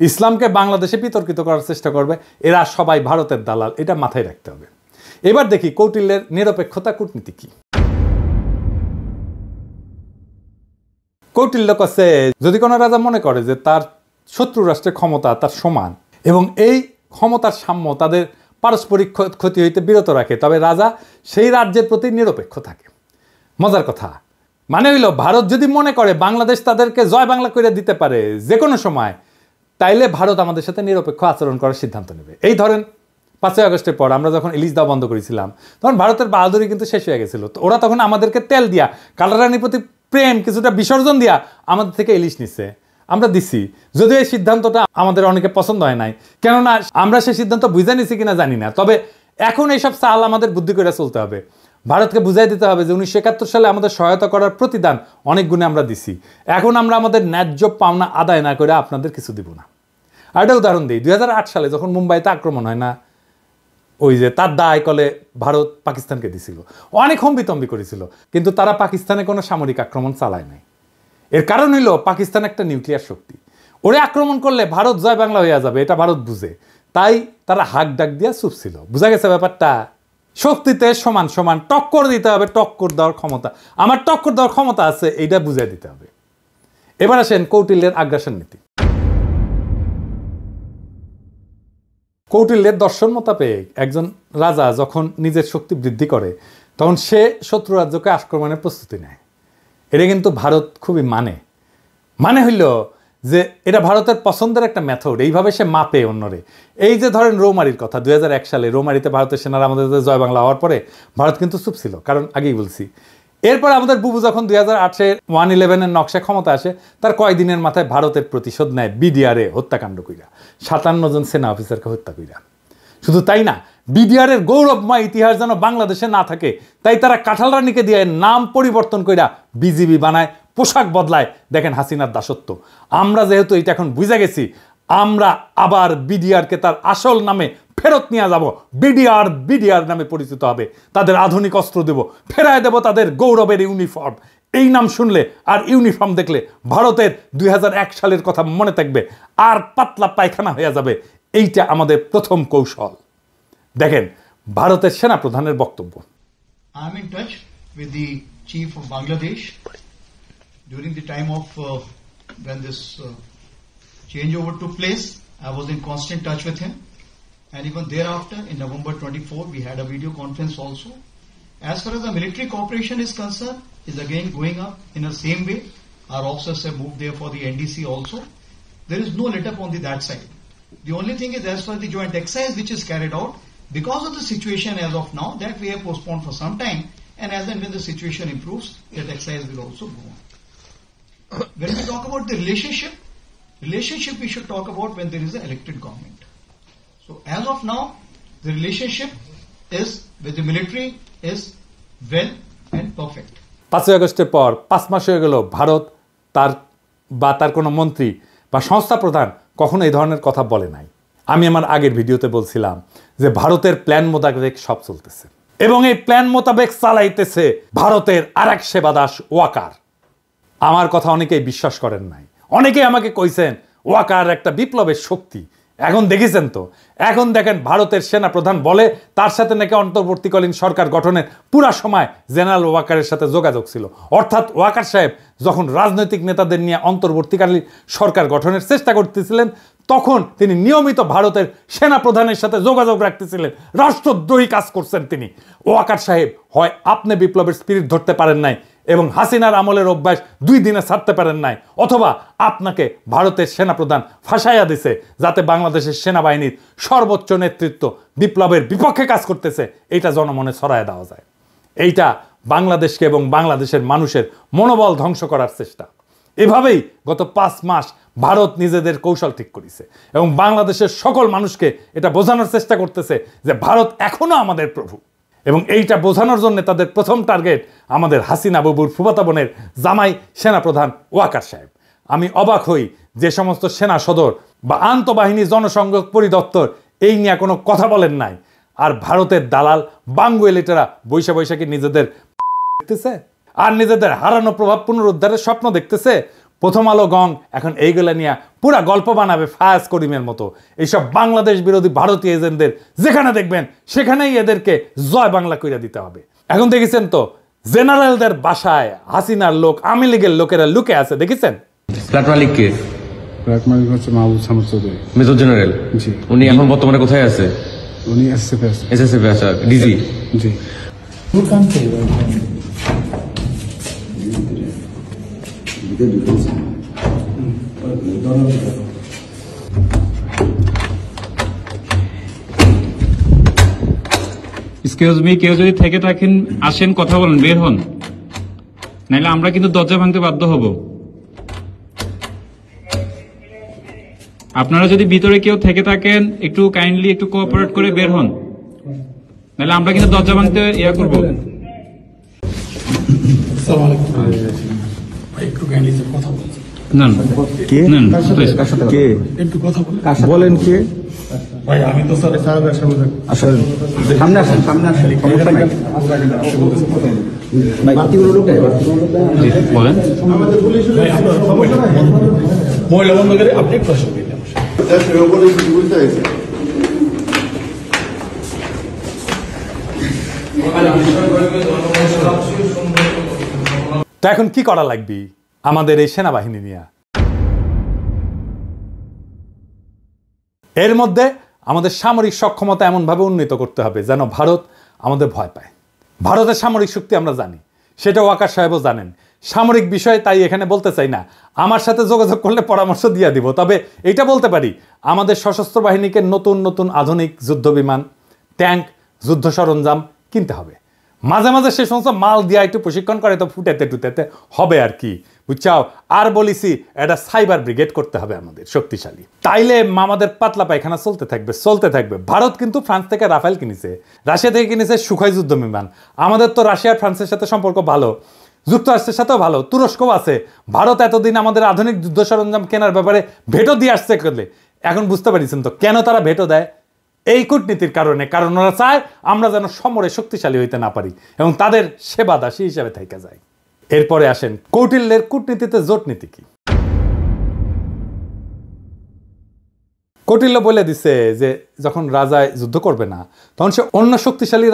ইসলামকে বাংলাদেশে বিতর্কিত করার চেষ্টা করবে, এরা সবাই ভারতের দালাল, এটা মাথায় রাখতে হবে। এবার দেখি কৌটিল্যের নিরপেক্ষতা কূটনীতি কি। কৌটিল্য কাছে যদি কোনো রাজা মনে করে যে তার শত্রু রাষ্ট্রের ক্ষমতা তার সমান এবং এই ক্ষমতার সাম্য তাদের পারস্পরিক ক্ষতি হইতে বিরত রাখে, তবে রাজা সেই রাজ্যের প্রতি নিরপেক্ষ থাকে। মজার কথা মানে হইল, ভারত যদি মনে করে বাংলাদেশ তাদেরকে জয় বাংলা করে দিতে পারে যে কোনো সময়, তাইলে ভারত আমাদের সাথে নিরপেক্ষ আচরণ করার সিদ্ধান্ত নেবে। এই ধরেন 5ই আগস্টের পর আমরা যখন ইলিশ দেওয়া বন্ধ করেছিলাম তখন ভারতের বাহাদুরি কিন্তু শেষ হয়ে গেছিল। তো ওরা তখন আমাদেরকে তেল দিয়া, কালারানির প্রতি প্রেম কিছুটা বিসর্জন দিয়া আমাদের থেকে ইলিশ নিচ্ছে, আমরা দিছি। যদিও এই সিদ্ধান্তটা আমাদের অনেকে পছন্দ হয় নাই, কেননা আমরা সেই সিদ্ধান্ত বুঝে নিছি কিনা জানি না। তবে এখন এইসব চাল আমাদের বুদ্ধি করে চলতে হবে। ভারতকে বুঝাই দিতে হবে যে 1971 সালে আমাদের সহায়তা করার প্রতিদান অনেক গুণে আমরা দিছি। এখন আমরা আমাদের ন্যায্য পাওনা আদায় না করে আপনাদের কিছু দিব না। আর একটা উদাহরণ দিই, 2008 সালে যখন মুম্বাইতে আক্রমণ হয় না, ওই যে তার দায় কলে ভারত পাকিস্তানকে দিছিল, অনেক হম্বিতম্বি করেছিল, কিন্তু তারা পাকিস্তানে কোনো সামরিক আক্রমণ চালায় নাই। এর কারণ হইল পাকিস্তান একটা নিউক্লিয়ার শক্তি, ওরে আক্রমণ করলে ভারত জয় বাংলা হয়ে যাবে, এটা ভারত বুঝে, তাই তারা হাক ডাক দিয়া চুপ ছিল। বুঝা গেছে ব্যাপারটা? শক্তিতে সমান সমান টক্কর দিতে হবে, টক্কর দেওয়ার ক্ষমতা আমার, টক্কর দেওয়ার ক্ষমতা আছে, এইটা বুঝাই দিতে হবে। এবার আসেন কৌটিল্যের আগ্রাসন নীতি। কৌটিল্যের দর্শন মোতাবেক একজন রাজা যখন নিজের শক্তি বৃদ্ধি করে তখন সে শত্রু রাজ্যকে আক্রমণের প্রস্তুতি নেয়। এটা কিন্তু ভারত খুবই মানে হইল যে এটা ভারতের পছন্দের একটা মেথড, এইভাবে সে মাপে অন্যরে। এই যে ধরেন রৌমারির কথা, 2001 সালে রৌমারিতে ভারতের সেনারা আমাদের জয় বাংলা হওয়ার পরে ভারত কিন্তু চুপ ছিল, কারণ আগেই বলছি এরপর আমাদের বুবু যখন 2008-এ 111-এর নকশা ক্ষমতা আসে, তার কয়েকদিনের মাথায় ভারতের প্রতিশোধ নেয় বিডিআরে হত্যাকাণ্ড কইরা, 57 জন সেনা অফিসারকে হত্যা কইরা। শুধু তাই না, বিডিআরের গৌরবময় ইতিহাস যেন বাংলাদেশে না থাকে, তাই তারা কাঁঠালরানীকে দিয়ে নাম পরিবর্তন কইরা বিজিবি বানায়, পোশাক বদলায়। দেখেন হাসিনার দাসত্ব। আমরা যেহেতু এটা এখন বুঝে গেছি, আমরা আবার বিডিআরকে তার আসল নামে ফেরত নিয়ে যাব। বিডিআর নামে পরিচিত হবে, তাদের আধুনিক অস্ত্র দেব, ফেরায় দেব তাদের গৌরবের ইউনিফর্ম। এই নাম শুনলে আর ইউনিফর্ম দেখলে ভারতের 2001 সালের কথা মনে থাকবে, আর পাতলা পায়খানা হয়ে যাবে। এইটা আমাদের প্রথম কৌশল। দেখেন ভারতের সেনাপ্রধানের বক্তব্য। I am in touch with the chief of Bangladesh during the time of when this changeover took place. I was in constant touch with him, and even thereafter in November 24 we had a video conference also. As far as the military cooperation is concerned, is again going up in the same way. Our officers have moved there for the NDC also. There is no let up on that side. The only thing is, as far as the joint exercise which is carried out, because of the situation as of now, that we have postponed for some time, and as and when the situation improves, that exercise will also go on. When we talk about the relationship we should talk about when there is an elected government. So as of now, the relationship is with the military is well and perfect. 5 আগস্টের পর 5 মাস হয়ে গেল, ভারত তার কোনো মন্ত্রী বা সংস্থা প্রধান কখনো এই ধরনের কথা বলে নাই। আমি আমার আগের ভিডিওতে বলছিলাম যে ভারতের প্ল্যান মোতাবেক সব চলতেছে, এবং এই প্ল্যান মোতাবেক চালাইতেছে ভারতের আরেক সেবাদাস ওয়াকার। আমার কথা অনেকেই বিশ্বাস করেন নাই, অনেকেই আমাকে কইছেন ওয়াকার একটা বিপ্লবের শক্তি। এখন দেখেছেন তো, এখন দেখেন ভারতের সেনাপ্রধান বলে তার সাথে নাকি অন্তর্বর্তীকালীন সরকার গঠনের পুরা সময় জেনারেল ওয়াকারের সাথে যোগাযোগ ছিল। অর্থাৎ ওয়াকার সাহেব যখন রাজনৈতিক নেতাদের নিয়ে অন্তর্বর্তীকালীন সরকার গঠনের চেষ্টা করতেছিলেন, তখন তিনি নিয়মিত ভারতের সেনাপ্রধানের সাথে যোগাযোগ রাখতেছিলেন। রাষ্ট্রদ্রোহী কাজ করছেন তিনি। ওয়াকার সাহেব হয় আপনি বিপ্লবের স্পিরিট ধরতে পারেন নাই এবং হাসিনার আমলের অভ্যাস 2 দিনে ছাড়তে পারেন নাই, অথবা আপনাকে ভারতের সেনাপ্রধান ফাঁসাইয়া দিছে যাতে বাংলাদেশের সেনাবাহিনীর সর্বোচ্চ নেতৃত্ব বিপ্লবের বিপক্ষে কাজ করতেছে এটা জনমনে ছড়ায় দেওয়া যায়। এইটা বাংলাদেশকে এবং বাংলাদেশের মানুষের মনোবল ধ্বংস করার চেষ্টা। এভাবেই গত 5 মাস ভারত নিজেদের কৌশল ঠিক করেছে এবং বাংলাদেশের সকল মানুষকে এটা বোঝানোর চেষ্টা করতেছে যে ভারত এখনো আমাদের প্রভু। এবং এইটা বোঝানোর জন্য তাদের প্রথম টার্গেট আমাদের হাসিনা বাবুর ফুফাতো বোনের জামাই সেনাপ্রধান ওয়াকার সাহেব। আমি অবাক হই যে সমস্ত সেনা সদর বা আন্তঃবাহিনী জনসংযোগ পরিদপ্তর এই নিয়ে কোনো কথা বলেন নাই, আর ভারতের দালাল বাঙ্গু এলিটেরা বৈশাখী নিজেদের দেখতেছে আর নিজেদের হারানো প্রভাব পুনরুদ্ধারের স্বপ্ন দেখতেছে। প্রথম আলো গং এখন এইগুলা নিয়ে পুরা গল্প বানাবে ফায়াজ করিমের মতো। এইসব বাংলাদেশ বিরোধী ভারতীয় এজেন্টদের যেখানে দেখবেন সেখানেই এদেরকে জয় বাংলা কইরা দিতে হবে। এখন দেখেছেন তো জেনারেলদের বাসায় হাসিনার লোক, আওয়ামী লীগের লোকেরা লুকে আছে, দেখেছেন? ফ্ল্যাট মালিক কে? ফ্ল্যাট মালিক হচ্ছে মাহবুব সামদ চৌধুরী, মেজর জেনারেল। জি। উনি এখন বর্তমানে কোথায় আছে? উনি এসএসএফ আছে। এসএসএফ আছে, ডিজি। জি। এক্সকিউজ মি, কেউ যদি থেকে থাকেন আসেন, কথা বলেন, বের হন, নাইলে আমরা কিন্তু দরজা ভাঙতে বাধ্য হব। আপনারা যদি ভিতরে কেউ থেকে থাকেন একটু কাইন্ডলি একটু কোঅপারেট করে বের হন, নাইলে আমরা কিন্তু দরজা ভাঙতে ইয়া করবো। বলেন কে? আমি তো স্যার সামনে আসেন, সামনে আসেন, বলেন। মহিলা বন্ধ করে আপনি প্রশ্ন দিলেন। তো এখন কি করা লাগবে আমাদের এই সেনাবাহিনী নিয়ে? এর মধ্যে আমাদের সামরিক সক্ষমতা এমনভাবে উন্নীত করতে হবে যেন ভারত আমাদের ভয় পায়। ভারতের সামরিক শক্তি আমরা জানি, সেটা ওয়াকার সাহেবও জানেন। সামরিক বিষয়ে তাই এখানে বলতে চাই না, আমার সাথে যোগাযোগ করলে পরামর্শ দিয়ে দিব। তবে এটা বলতে পারি, আমাদের সশস্ত্র বাহিনীকে নতুন নতুন আধুনিক যুদ্ধ বিমান, ট্যাঙ্ক, যুদ্ধ সরঞ্জাম কিনতে হবে। মাঝে মাঝে সে সমস্ত মাল দিয়া একটু প্রশিক্ষণ করে তো ফুটেতে টুটেতে হবে আর কি, বুঝছাও। আর বলিছি এটা সাইবার ব্রিগেড করতে হবে আমাদের শক্তিশালী, তাইলে আমাদের পাতলা পায়খানা চলতে থাকবে। ভারত কিন্তু ফ্রান্স থেকে রাফেল কিনেছে, রাশিয়া থেকে কিনেছে সুখয় যুদ্ধ বিমান। আমাদের তো রাশিয়া আর ফ্রান্সের সাথে সম্পর্ক ভালো, যুক্তরাষ্ট্রের সাথেও ভালো, তুরস্কও আছে। ভারত এতদিন আমাদের আধুনিক যুদ্ধ সরঞ্জাম কেনার ব্যাপারে ভেটো দিয়ে আসছে করলে, এখন বুঝতে পারছেন তো কেন তারা ভেটো দেয়? এই কূটনীতির কারণে, কারণ ওরা চায় আমরা যেন সমরে শক্তিশালী হইতে না পারি এবং তাদের সেবা দাসী হিসাবে থেকে যায়। এরপরে আসেন কৌটিল্যের কূটনীতিতে জোট নীতি কি। কৌটিল্য বলে দিছে যে যখন রাজায় যুদ্ধ করবে না তখন সে অন্য শক্তিশালী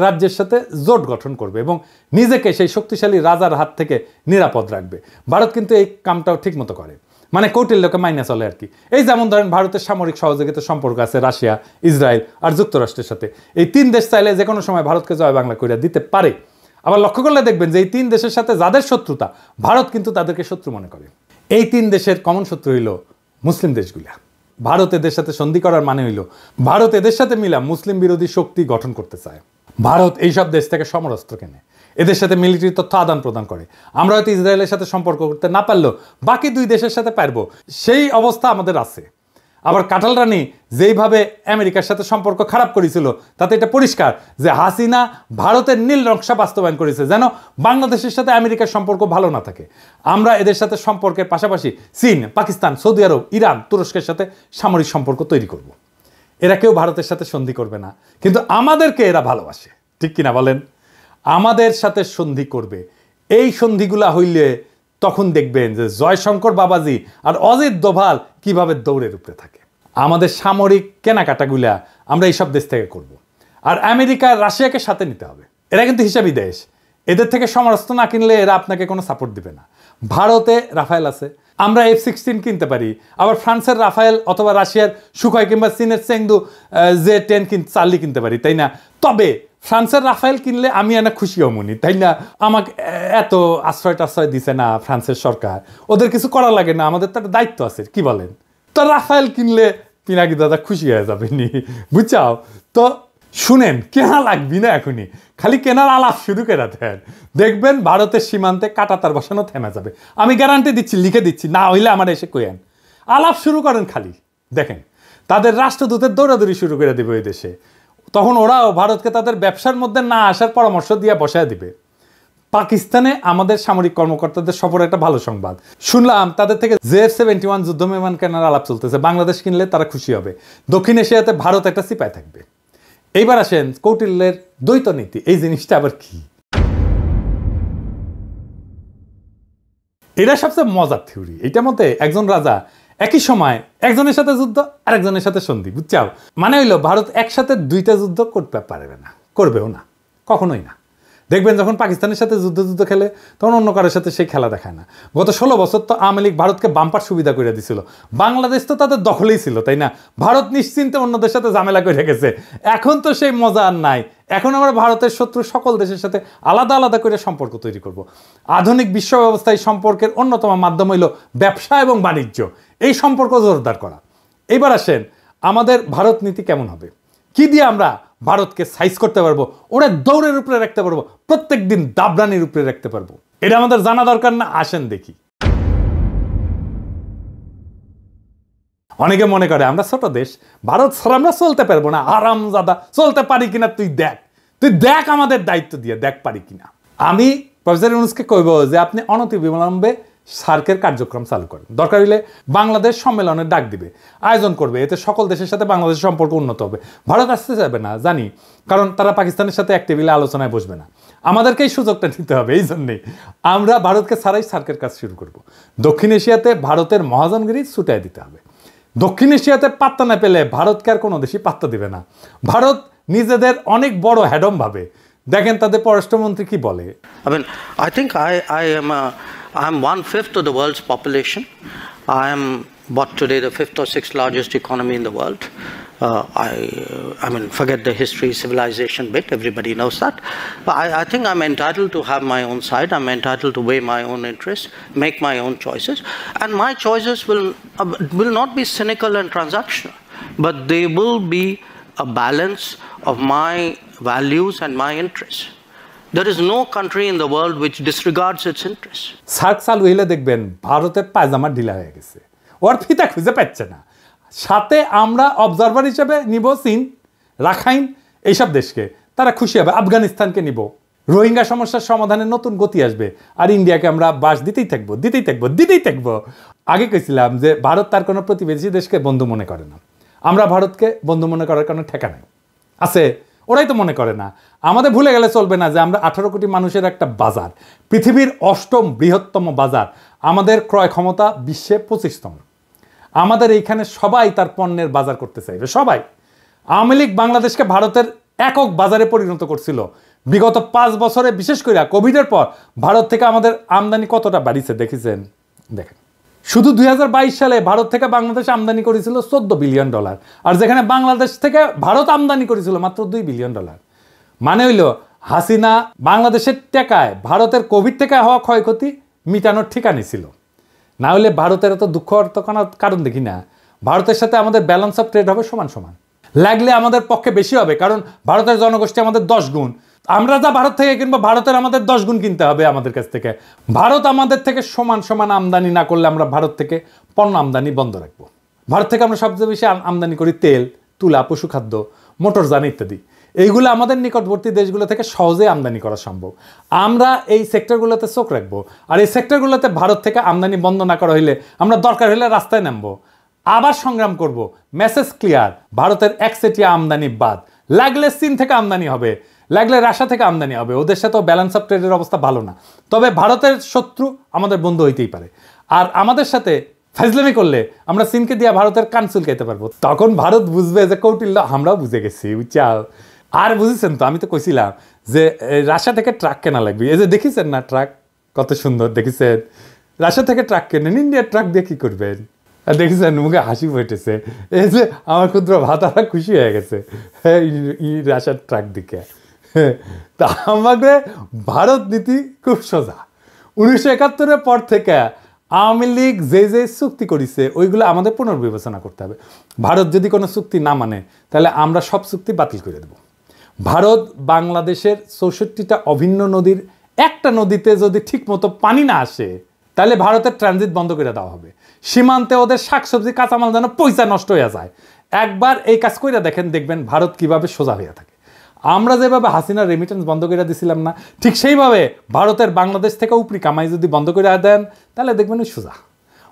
রাজ্যের সাথে জোট গঠন করবে এবং নিজেকে সেই শক্তিশালী রাজার হাত থেকে নিরাপদ রাখবে। ভারত কিন্তু এই কামটাও ঠিক মতো করে, মানে কৌটিল্যকে মাইনে চলে আর কি। এই যেমন ধরেন ভারতের সামরিক সহযোগিতার সম্পর্ক আছে রাশিয়া, ইসরায়েল আর যুক্তরাষ্ট্রের সাথে। এই 3 দেশ চাইলে যে কোনো সময় ভারতকে জয় বাংলা করে দিতে পারে। আবার লক্ষ্য করলে দেখবেন যে এই 3 দেশের সাথে যাদের শত্রুতা, ভারত কিন্তু তাদেরকে শত্রু মনে করে। এই 3 দেশের কমন শত্রু হইল মুসলিম দেশগুলা। ভারত এদের সাথে সন্ধি করার মানে হইল ভারত এদের সাথে মিলা মুসলিম বিরোধী শক্তি গঠন করতে চায়। ভারত এইসব দেশ থেকে সমরাস্ত্র কেনে, এদের সাথে মিলিটারি তথ্য আদান প্রদান করে। আমরা হয়তো ইসরায়েলের সাথে সম্পর্ক করতে না পারলেও বাকি 2 দেশের সাথে পারবো, সেই অবস্থা আমাদের আছে। আবার কাঁঠাল রানী যেইভাবে আমেরিকার সাথে সম্পর্ক খারাপ করেছিল, তাতে এটা পরিষ্কার যে হাসিনা ভারতের নীল নকশা বাস্তবায়ন করেছে যেন বাংলাদেশের সাথে আমেরিকার সম্পর্ক ভালো না থাকে। আমরা এদের সাথে সম্পর্কের পাশাপাশি চীন, পাকিস্তান, সৌদি আরব, ইরান, তুরস্কের সাথে সামরিক সম্পর্ক তৈরি করব। এরা কেউ ভারতের সাথে সন্ধি করবে না, কিন্তু আমাদেরকে এরা ভালোবাসে, ঠিক কিনা বলেন? আমাদের সাথে সন্ধি করবে। এই সন্ধিগুলা হইলে তখন দেখবেন যে জয়শঙ্কর বাবাজি আর অজিত দোভাল কিভাবে দৌড়ের উপরে থাকে। আমাদের সামরিক কেনাকাটাগুলা আমরা এইসব দেশ থেকে করব। আর আমেরিকা, রাশিয়াকে সাথে নিতে হবে। এরা কিন্তু হিসাবি দেশ, এদের থেকে সমরাস্ত্র না কিনলে এরা আপনাকে কোনো সাপোর্ট দিবে না। ভারতে রাফায়েল আছে, আমরা F-16 কিনতে পারি। আবার ফ্রান্সের রাফায়েল অথবা রাশিয়ার সুখয় কিংবা চীনের চেংদু J-10 চার্লি কিনতে পারি, তাই না? তবে ফ্রান্সের রাফায়েল কিনলে আমি এনে খুশি হমনি, তাই না? আমাকে এত আশ্রয় দিছে না ফ্রান্সের সরকার, ওদের কিছু করা লাগে না, আমাদের তো একটা দায়িত্ব আছে, কি বলেন? তো রাফায়েল কিনলে পিনাকি দাদা খুশি হয়ে যাবে নি, বুঝছাও? তো শুনেন, কেনা লাগবি না এখনই, খালি কেনার আলাপ শুরু করে দেন, দেখবেন ভারতের সীমান্তে কাঁটাতার বসানো থেমে যাবে। আমি গ্যারান্টি দিচ্ছি, লিখে দিচ্ছি, না হইলে আমার এসে কইেন। আলাপ শুরু করেন খালি, দেখেন তাদের রাষ্ট্রদূতের দৌড়াদৌড়ি শুরু করে দেবে ওই দেশে। তখন ওরাও ভারতকে তাদের ব্যবসার মধ্যে না আসার পরামর্শ দিয়ে বসায় দিবে। পাকিস্তানে আমাদের সামরিক কর্মকর্তাদের সফরে একটা ভালো সংবাদ শুনলাম, তাদের থেকে J-71 যুদ্ধ বিমান কেনার আলাপ চলতেছে। বাংলাদেশ কিনলে তারা খুশি হবে। দক্ষিণ এশিয়াতে ভারত একটা সিপাই থাকবে। এইবার আসেন কৌটিল্যের দ্বৈত নীতি, এই জিনিসটা আবার কি? এটা সবচেয়ে মজার থিওরি। এইটার মধ্যে একজন রাজা একই সময় একজনের সাথে যুদ্ধ আর একজনের সাথে সন্ধি, বুঝছাও? মানে হইলো ভারত একসাথে 2টা যুদ্ধ করতে পারবে না, করবেও না, কখনোই না। দেখবেন যখন পাকিস্তানের সাথে যুদ্ধ খেলে তখন অন্য কারোর সাথে সেই খেলা দেখায় না। গত 16 বছর তো আওয়ামী লীগ ভারতকে বাম্পার সুবিধা করে দিছিল, বাংলাদেশ তো তাদের দখলেই ছিল, তাই না? ভারত নিশ্চিন্তে অন্যদের সাথে ঝামেলা করে গেছে। এখন তো সেই মজা আর নাই। এখন আমরা ভারতের শত্রু সকল দেশের সাথে আলাদা আলাদা করে সম্পর্ক তৈরি করব। আধুনিক বিশ্ব ব্যবস্থায় সম্পর্কের অন্যতম মাধ্যম হইল ব্যবসা এবং বাণিজ্য, এই সম্পর্ক জোরদার করা। এবার আসেন আমাদের ভারত নীতি কেমন হবে, কি দিয়ে আমরা ভারতকে সাইজ করতে পারবো, ওরা দৌড়ের উপরে রাখতে পারবো, প্রত্যেক দিন দাবরানির উপরে রাখতে পারবো। এটা আমাদের জানা দরকার না? আসেন দেখি। অনেকে মনে করে আমরা ছোট দেশ, ভারত ছাড়া আমরা চলতে পারবো না। আরামজাদা, চলতে পারি কিনা তুই দেখ আমাদের দায়িত্ব দিয়ে দেখ পারি কিনা। আমি প্রফেসর ইউনূসকে কইব যে আপনি অনতিবিলম্বে সার্কের কার্যক্রম চালু করেন। দরকার হলে বাংলাদেশ সম্মেলনের ডাক দিবে, আয়োজন করবে, এতে সকল দেশের সাথে বাংলাদেশের সম্পর্ক উন্নত হবে। ভারত আসতে যাবে না জানি, কারণ তারা পাকিস্তানের সাথে এক টেবিলে আলোচনায় বসবে না। আমাদেরকে এই সুযোগটা নিতে হবে। এই জন্যেই আমরা ভারতকে ছাড়াই সার্কের কাজ শুরু করব। দক্ষিণ এশিয়াতে ভারতের মহাজনগিরি ছুটাই দিতে হবে। দক্ষিণ এশিয়াতে পাত্তা না পেলে ভারতকে আর কোনো দেশই পাত্তা দিবে না। ভারত নিজেদের অনেক বড় হ্যাডম ভাবে। দেখেন তাদের পররাষ্ট্রমন্ত্রী কি বলে। I think I'm 1/5 of the world's population. I am what today the 5th or 6th largest economy in the world. I mean, forget the history, civilization bit, everybody knows that. But I think I'm entitled to have my own side. I'm entitled to weigh my own interests, make my own choices. And my choices will not be cynical and transactional, but they will be a balance of my values and my interests. There is no country in the world which disregards its interests. SAARC চালু হইলে দেখবেন ভারতের পায়জামা ঢিলা হয়ে গেছে, ওর ফিতা খুঁজে পাচ্ছে না। সাথে আমরা অবজারভার হিসেবে নিব চীন, রাখাইন, এইসব দেশকে, তারা খুশি হবে। আফগানিস্তানকে নিব, রোহিঙ্গা সমস্যার সমাধানে নতুন গতি আসবে। আর ইন্ডিয়াকে আমরা বাস দিতেই থাকবো। আগে কইছিলাম যে ভারত তার কোনো প্রতিবেশী দেশকে বন্ধু মনে করে না। আমরা ভারতকে বন্ধু মনে করার কোনো ঠেকা নাই আছে, ওরাই তো মনে করে না। আমাদের ভুলে গেলে চলবে না যে আমরা 18 কোটি মানুষের একটা বাজার, পৃথিবীর 8ম বৃহত্তম বাজার, আমাদের ক্রয় ক্ষমতা বিশ্বে 25তম। আমাদের এইখানে সবাই তার পণ্যের বাজার করতে চাইবে, সবাই। আওয়ামী লীগ বাংলাদেশকে ভারতের একক বাজারে পরিণত করছিল। বিগত 5 বছরে, বিশেষ করে কোভিডের পর ভারত থেকে আমাদের আমদানি কতটা বাড়িছে দেখেছেন? দেখেন, শুধু 2022 সালে ভারত থেকে বাংলাদেশ আমদানি করেছিল $14 বিলিয়ন, আর যেখানে বাংলাদেশ থেকে ভারত আমদানি করেছিল মাত্র $2 বিলিয়ন। মানে হইল হাসিনা বাংলাদেশের টাকায় ভারতের কোভিড থেকে হওয়া ক্ষয়ক্ষতি মিটানোর ঠিকানি ছিল। না হলে ভারতের এত দুঃখ কারণ দেখি না। ভারতের সাথে আমাদের ব্যালেন্স অফ ট্রেড হবে সমান সমান, লাগলে আমাদের পক্ষে বেশি হবে, কারণ ভারতের জনগোষ্ঠী আমাদের 10 গুণ। আমরা যা ভারত থেকে কিনবো, ভারতের আমাদের 10 গুণ কিনতে হবে আমাদের কাছ থেকে। ভারত আমাদের থেকে সমান সমান আমদানি না করলে আমরা ভারত থেকে পণ্য আমদানি বন্ধ রাখবো। ভারত থেকে আমরা সবচেয়ে বেশি আমদানি করি তেল, তুলা, পশুখাদ্য, মোটরযান ইত্যাদি। এইগুলো আমাদের নিকটবর্তী দেশগুলো থেকে সহজেই আমদানি করা সম্ভব। আমরা এই সেক্টরগুলোতে চোখ রাখবো। আর এই সেক্টরগুলোতে ভারত থেকে আমদানি বন্ধ না করা হইলে আমরা দরকার হলে রাস্তায় নামবো, আবার সংগ্রাম করব। মেসেজ ক্লিয়ার, ভারতের একচেটিয়া আমদানি বাদ। লাগলে চীন থেকে আমদানি হবে, লাগলে রাশিয়া থেকে আমদানি হবে। ওদের সাথেও ব্যালেন্স অফ ট্রেডের অবস্থা ভালো না। তবে ভারতের শত্রু আমাদের বন্ধু হইতেই পারে। আর আমাদের সাথে ফাজলামি করলে আমরা চীনকে দিয়ে ভারতের কান চুলকাইতে পারবো। তখন ভারত বুঝবে যে কৌটিল্য আমরাও বুঝে গেছি, বুঝছাও। আর বুঝেছেন তো, আমি তো কইছিলাম যে রাশিয়া থেকে ট্রাক কেনা লাগবে। এই যে দেখেছেন না ট্রাক কত সুন্দর, দেখেছেন? রাশিয়া থেকে ট্রাক কেনেন, ইন্ডিয়ার ট্রাক দিয়ে কি করবেন? দেখেছেন মুখে হাসি ফুটেছে। এই যে আমার ক্ষুদ্র ভাতারা খুশি হয়ে গেছে রাশিয়ার ট্রাক দিকে। তা আমাদের ভারত নীতি খুব সোজা। 1971-এর পর থেকে আওয়ামী লীগ যে যে চুক্তি করেছে ওইগুলো আমাদের পুনর্বিবেচনা করতে হবে। ভারত যদি কোনো চুক্তি না মানে তাহলে আমরা সব চুক্তি বাতিল করে দেব। ভারত বাংলাদেশের 64টা অভিন্ন নদীর একটা নদীতে যদি ঠিক মতো পানি না আসে তাহলে ভারতের ট্রানজিট বন্ধ করে দেওয়া হবে। সীমান্তে ওদের শাকসবজি কাঁচামাল যেন পয়সা নষ্ট হয়ে যায়। একবার এই কাজ করে দেখবেন ভারত কিভাবে সোজা হয়ে থাকে। আমরা যেভাবে হাসিনার রেমিটেন্স বন্ধ করে দিছিলাম না, ঠিক সেইভাবে ভারতের বাংলাদেশ থেকে উপরি কামাই যদি বন্ধ করে দেন তাহলে দেখবেন ওই সোজা।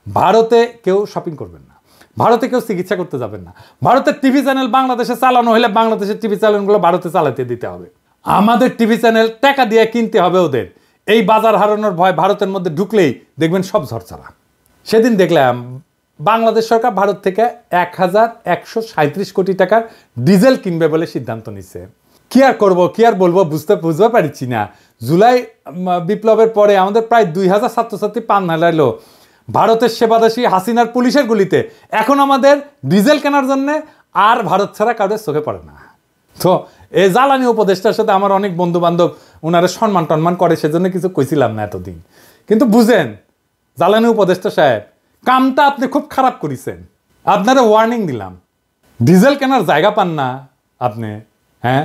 ভারতে কেউ শপিং করবেন না, ভারতে কেউ চিকিৎসা করতে যাবেন না। ভারতের টিভি চ্যানেল বাংলাদেশে চালানো হলে বাংলাদেশের টিভি চ্যানেলগুলো ভারতে চালাতে দিতে হবে। আমাদের টিভি চ্যানেল টাকা দিয়ে কিনতে হবে ওদের। এই বাজার হারানোর ভয় ভারতের মধ্যে ঢুকলেই দেখবেন সব ঝরঝরা। সেদিন দেখলাম বাংলাদেশ সরকার ভারত থেকে 1137 কোটি টাকার ডিজেল কিনবে বলে সিদ্ধান্ত নিচ্ছে। কি আর করবো, কি আর বলবো, বুঝতে পারছি না। জুলাই বিপ্লবের পরে আমাদের প্রায় 2000 ছাত্রছাত্রী প্রাণ হারাইলো ভারতের সেবাদাসী হাসিনার পুলিশের গুলিতে। এখন আমাদের ডিজেল কেনার জন্য আর ভারত ছাড়া কারোর চোখে পড়ে না। তো এই জ্বালানি উপদেষ্টার সাথে আমার অনেক বন্ধু বান্ধব ওনারা সম্মান টন্মান করে, সেজন্য কিছু কইছিলাম না এতদিন। কিন্তু বুঝেন জ্বালানি উপদেষ্টা সাহেব, কামটা আপনি খুব খারাপ করেছেন। আপনারা ওয়ার্নিং দিলাম, ডিজেল কেনার জায়গা পান না আপনি। হ্যাঁ,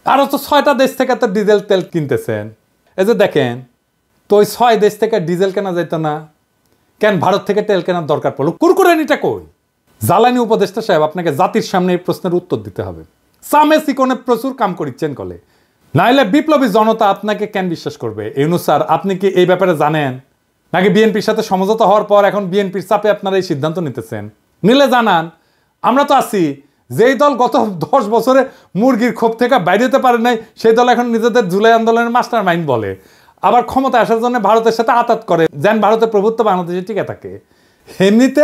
আরও তো 6টা দেশ থেকে তো ডিজেল তেল কিনতেছেন। এই যে দেখেন তো ওই 6 দেশ থেকে ডিজেল কেনা যেত না কেন? ভারত থেকে তেল কেনার দরকার পড়লো, কুরকুরানিটা কই? জ্বালানি উপদেষ্টা সাহেব, আপনাকে জাতির সামনে এই প্রশ্নের উত্তর দিতে হবে। সামে সিকোনে প্রচুর কাম করিচ্ছেন কলে, নাইলে বিপ্লবী জনতা আপনাকে কেন বিশ্বাস করবে? ইউনূস স্যার, আপনি কি এই ব্যাপারে জানেন নাকি বিএনপির সাথে সমঝোতা হওয়ার পর এখন বিএনপির চাপে আপনারা এই সিদ্ধান্ত নিতেছেন? নিলে জানান, আমরা তো আছি। যেই দল গত 10 বছরে মুরগির ক্ষোভ থেকে বাইরে হতে পারে নাই, সেই দল এখন নিজেদের জুলাই আন্দোলনের মাস্টার মাইন্ড বলে। আবার ক্ষমতা আসার জন্য ভারতের সাথে আতাত করে, যেন ভারতের প্রভুত্ব বাংলাদেশে টিকে থাকে। এমনিতে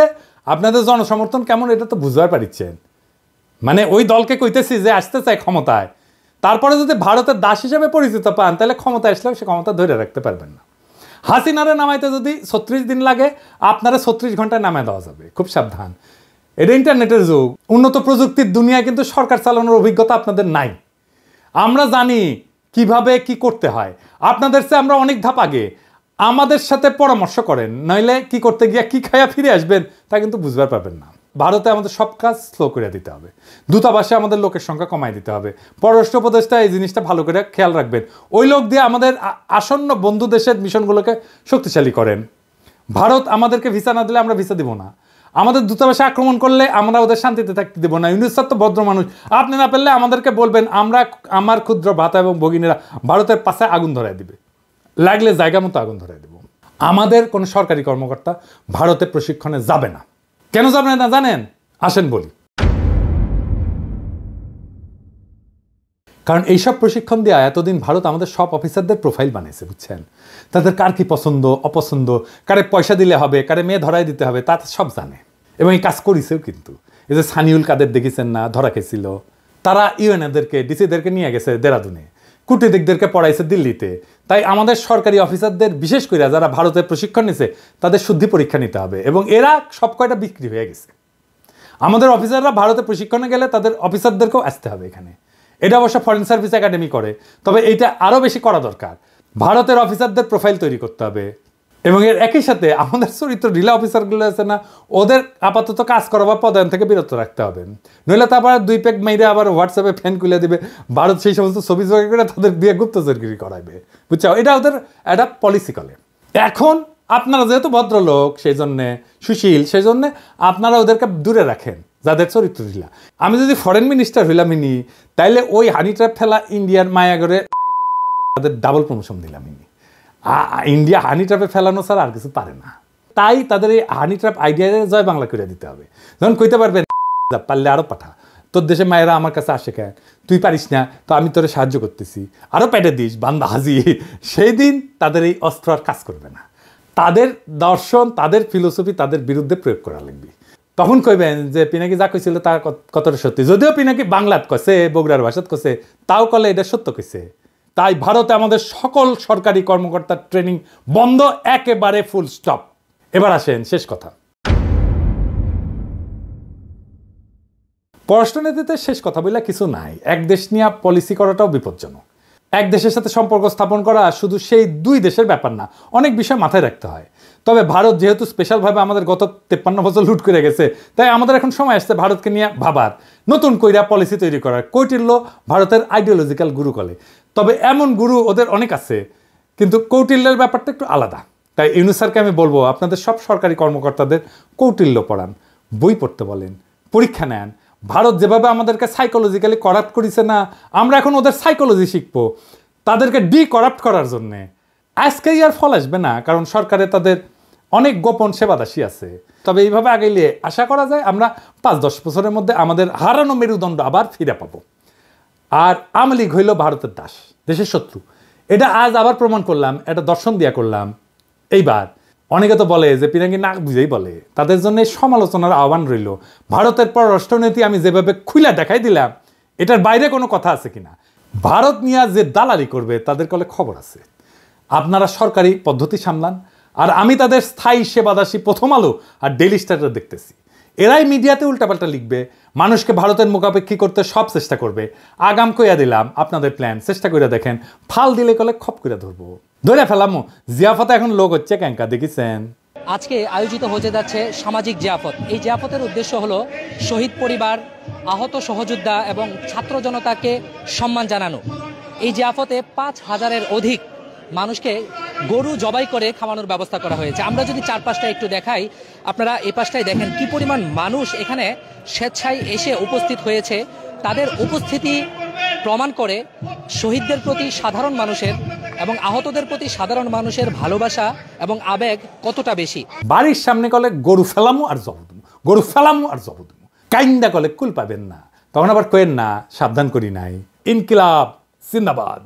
আপনাদের জনসমর্থন কেমন এটা তো বুঝতে পারছেন। মানে ওই দলকে কইতেছি যে আসতে চায় ক্ষমতায়, তারপরে যদি ভারতের দাস হিসেবে পরিচিত পান তাহলে ক্ষমতা আসলেও সে ক্ষমতা ধরে রাখতে পারবেন না। হাসিনারে নামাইতে যদি 36 দিন লাগে, আপনারা 36 ঘন্টায় নামায় দেওয়া যাবে। খুব সাবধান, এটা ইন্টারনেটের যুগ, উন্নত প্রযুক্তির দুনিয়ায় কিন্তু সরকার চালানোর অভিজ্ঞতা আপনাদের নাই। আমরা জানি কিভাবে কি করতে হয়, আপনাদের চেয়ে আমরা অনেক ধাপ আগে। আমাদের সাথে পরামর্শ করেন, নইলে কি করতে গিয়া কি খায়া ফিরে আসবেন তা কিন্তু বুঝবার পারবেন না। ভারতে আমাদের সব কাজ স্লো করে দিতে হবে, দূতাবাসে আমাদের লোকের সংখ্যা কমায় দিতে হবে, পররাষ্ট্র উপদেষ্টা এই জিনিসটা ভালো করে খেয়াল রাখবেন, ওই লোক দিয়ে আমাদের আসন্ন বন্ধু দেশের মিশনগুলোকে শক্তিশালী করেন। ভারত আমাদেরকে ভিসা না দিলে আমরা ভিসা দিব না, আমাদের দূতাবাসে আক্রমণ করলে আমরা ওদের শান্তিতে থাকতে দেবো না। ইউনুস স্যার তো ভদ্র মানুষ, আপনি না পারলে আমাদেরকে বলবেন, আমার ক্ষুদ্র ভ্রাতা এবং ভগিনীরা ভারতের পাশে আগুন ধরায় দিবে, লাগলে জায়গা মতো আগুন ধরায় দেব। আমাদের কোনো সরকারি কর্মকর্তা ভারতে প্রশিক্ষণে যাবে না। কেন যাবে না জানেন? আসেন বলি। কারণ এইসব প্রশিক্ষণ দেওয়া এতদিন ভারত আমাদের সব অফিসারদের প্রোফাইল বানিয়েছে, বুঝছেন? তাদের কার কি পছন্দ অপছন্দ, কারে পয়সা দিলে হবে, কারে মেয়ে ধরাই দিতে হবে, তা সব জানে এবং এই কাজ করেছেও। কিন্তু এই যে সানিউল কাদের দেখেছেন না, ধরা খেয়েছিল, তারা ইউএনএদেরকে ডিসিদেরকে নিয়ে গেছে দেরাদুনে, কূটনীতিকদেরকে পড়াইছে দিল্লিতে। তাই আমাদের সরকারি অফিসারদের বিশেষ করে যারা ভারতে প্রশিক্ষণ নিছে তাদের শুদ্ধি পরীক্ষা নিতে হবে, এবং এরা সব কয়টা বিক্রি হয়ে গেছে। আমাদের অফিসাররা ভারতে প্রশিক্ষণে গেলে তাদের অফিসারদেরকেও আসতে হবে এখানে। এটা অবশ্য ফরেন সার্ভিস একাডেমি করে, তবে এটা আরও বেশি করা দরকার। ভারতের অফিসারদের প্রোফাইল তৈরি করতে হবে, এবং এর একই সাথে আমাদের চরিত্র ঢিলা অফিসারগুলো আছে না, ওদের আপাতত কাজ করা বা পদায়ন থেকে বিরত রাখতে হবে। নইলে তারপর 2 পেগ মেরে আবার হোয়াটসঅ্যাপে ফ্যান খুলে দিবে, ভারত সেই সমস্ত ছবি জোগাড় করে তাদের দিয়ে গুপ্তচরগিরি করাইবে, বুঝছো? এটা ওদের একটা পলিসি করে। এখন আপনারা যেহেতু ভদ্রলোক, সেই জন্যে সুশীল, সেই জন্যে আপনারা ওদেরকে দূরে রাখেন যাদের চরিত্র ঢিলা। আমি যদি ফরেন মিনিস্টার হইলামিনি, তাইলে ওই হানি ট্র্যাপ ফেলা ইন্ডিয়ার মায়াগরে তাদের ডাবল প্রমোশন দিলামিনি। ইন্ডিয়া হানি ট্র্যাপে ফেলানো ছাড়া আর কিছু পারে না। তাই তাদের এই হানি ট্র্যাপ আইডিয়া জয় বাংলা করে দিতে হবে। যখন কইতে পারবেন পারলে আরও পাঠা, তোর দেশে মায়েরা আমার কাছে আসে কেন, তুই পারিস না তো আমি তোরে সাহায্য করতেছি, আরও পেটে দিস বান্দা হাজি, সেই দিন তাদের এই অস্ত্র আর কাজ করবে না। তাদের দর্শন, তাদের ফিলোসফি তাদের বিরুদ্ধে প্রয়োগ করা লাগবে। তখন কইবেন যে পিনাকি যা কইছিল তার কতটা সত্যি, যদিও পিনাকি বাংলাত কছে, বগুড়ার ভাষাত কছে, তাও কলে এটা সত্য কইছে। তাই ভারতে আমাদের সকল সরকারি কর্মকর্তার ট্রেনিং বন্ধ, একেবারে ফুল স্টপ। এবার আসেন শেষ কথা। পররাষ্ট্রনীতিতে শেষ কথা বললে কিছু নাই। এক দেশ নিয়ে পলিসি করাটাও বিপজ্জনক। এক দেশের সাথে সম্পর্ক স্থাপন করা শুধু সেই 2 দেশের ব্যাপার না, অনেক বিষয় মাথায় রাখতে হয়। তবে ভারত যেহেতু স্পেশালভাবে আমাদের গত 53 বছর লুট করে গেছে, তাই আমাদের এখন সময় আসছে ভারতকে নিয়ে ভাবার, নতুন কইরা পলিসি তৈরি করার। কৌটিল্য ভারতের আইডিওলজিক্যাল গুরু কলে, তবে এমন গুরু ওদের অনেক আছে, কিন্তু কৌটিল্যের ব্যাপারটা একটু আলাদা। তাই ইউনুস স্যারকে আমি বলবো, আপনাদের সব সরকারি কর্মকর্তাদের কৌটিল্য পড়ান, বই পড়তে বলেন, পরীক্ষা নেন। ভারত যেভাবে আমাদেরকে সাইকোলজিক্যালি করাপ্ট করেছে না, আমরা এখন ওদের সাইকোলজি শিখবো তাদেরকে করাপ্ট করার জন্যে। আজকেই আর ফল আসবে না, কারণ সরকারে তাদের অনেক গোপন সেবাদাসী আছে। তবে এইভাবে আগাইলে আশা করা যায় আমরা 5-10 বছরের মধ্যে আমাদের হারানো মেরুদণ্ড আবার ফিরে পাবো। আর আওয়ামী লীগ হইল ভারতের দাস, দেশের শত্রু। এটা আজ আবার প্রমাণ করলাম, এটা দর্শন দিয়া করলাম। এইবার অনেকে তো বলে যে পিনাকি না বুঝেই বলে, তাদের জন্য সমালোচনার আহ্বান রইল। ভারতের পররাষ্ট্রনীতি আমি যেভাবে খুলে দেখাই দিলাম, এটার বাইরে কোনো কথা আছে কিনা। ভারত নিয়ে যে দালালি করবে তাদের কলে খবর আছে। আপনারা সরকারি পদ্ধতি সামলান, আর আমি তাদের স্থায়ী সেবাদাসী প্রথম আলো আর ডেইলি স্টার দেখতেছি। এরাই মিডিয়াতে উল্টাপাল্টা লিখবে, মানুষকে ভারতের মুখাপেক্ষী করতে সব চেষ্টা করবে। আগাম কইয়া দিলাম আপনাদের প্ল্যান চেষ্টা করে দেখেন, ফাল দিলে কলে খপ করে ধরবো, ধরে ফেলামো। জিয়াফতে এখন লোক হচ্ছে ক্যাঙ্কা, দেখেছেন? আজকে আয়োজিত হতে যাচ্ছে সামাজিক জিয়াফত। এই জিয়াফতের উদ্দেশ্য হলো শহীদ পরিবার, আহত সহযোদ্ধা এবং ছাত্র জনতাকে সম্মান জানানো। এই জিয়াফতে 5000-এর অধিক মানুষকে গরু জবাই করে খাওয়ানোর ব্যবস্থা করা হয়েছে। আমরা যদি চারপাশটা একটু দেখাই, আপনারা এই পাশটায় দেখেন কি পরিমাণ মানুষ এখানে স্বেচ্ছায় এসে উপস্থিত হয়েছে। তাদের উপস্থিতি প্রমাণ করে শহীদদের প্রতি সাধারণ মানুষের এবং আহতদের প্রতি সাধারণ মানুষের ভালোবাসা এবং আবেগ কতটা বেশি। বাড়ির সামনে কলে গরু ফেলামো আর জব দেবো, গরু ফেলামো আর জব দেবো, কাইন্দা কলে কুল পাবেন না। তখন আবার কোয়েন না সাবধান করি নাই। ইনকিলাব জিন্দাবাদ।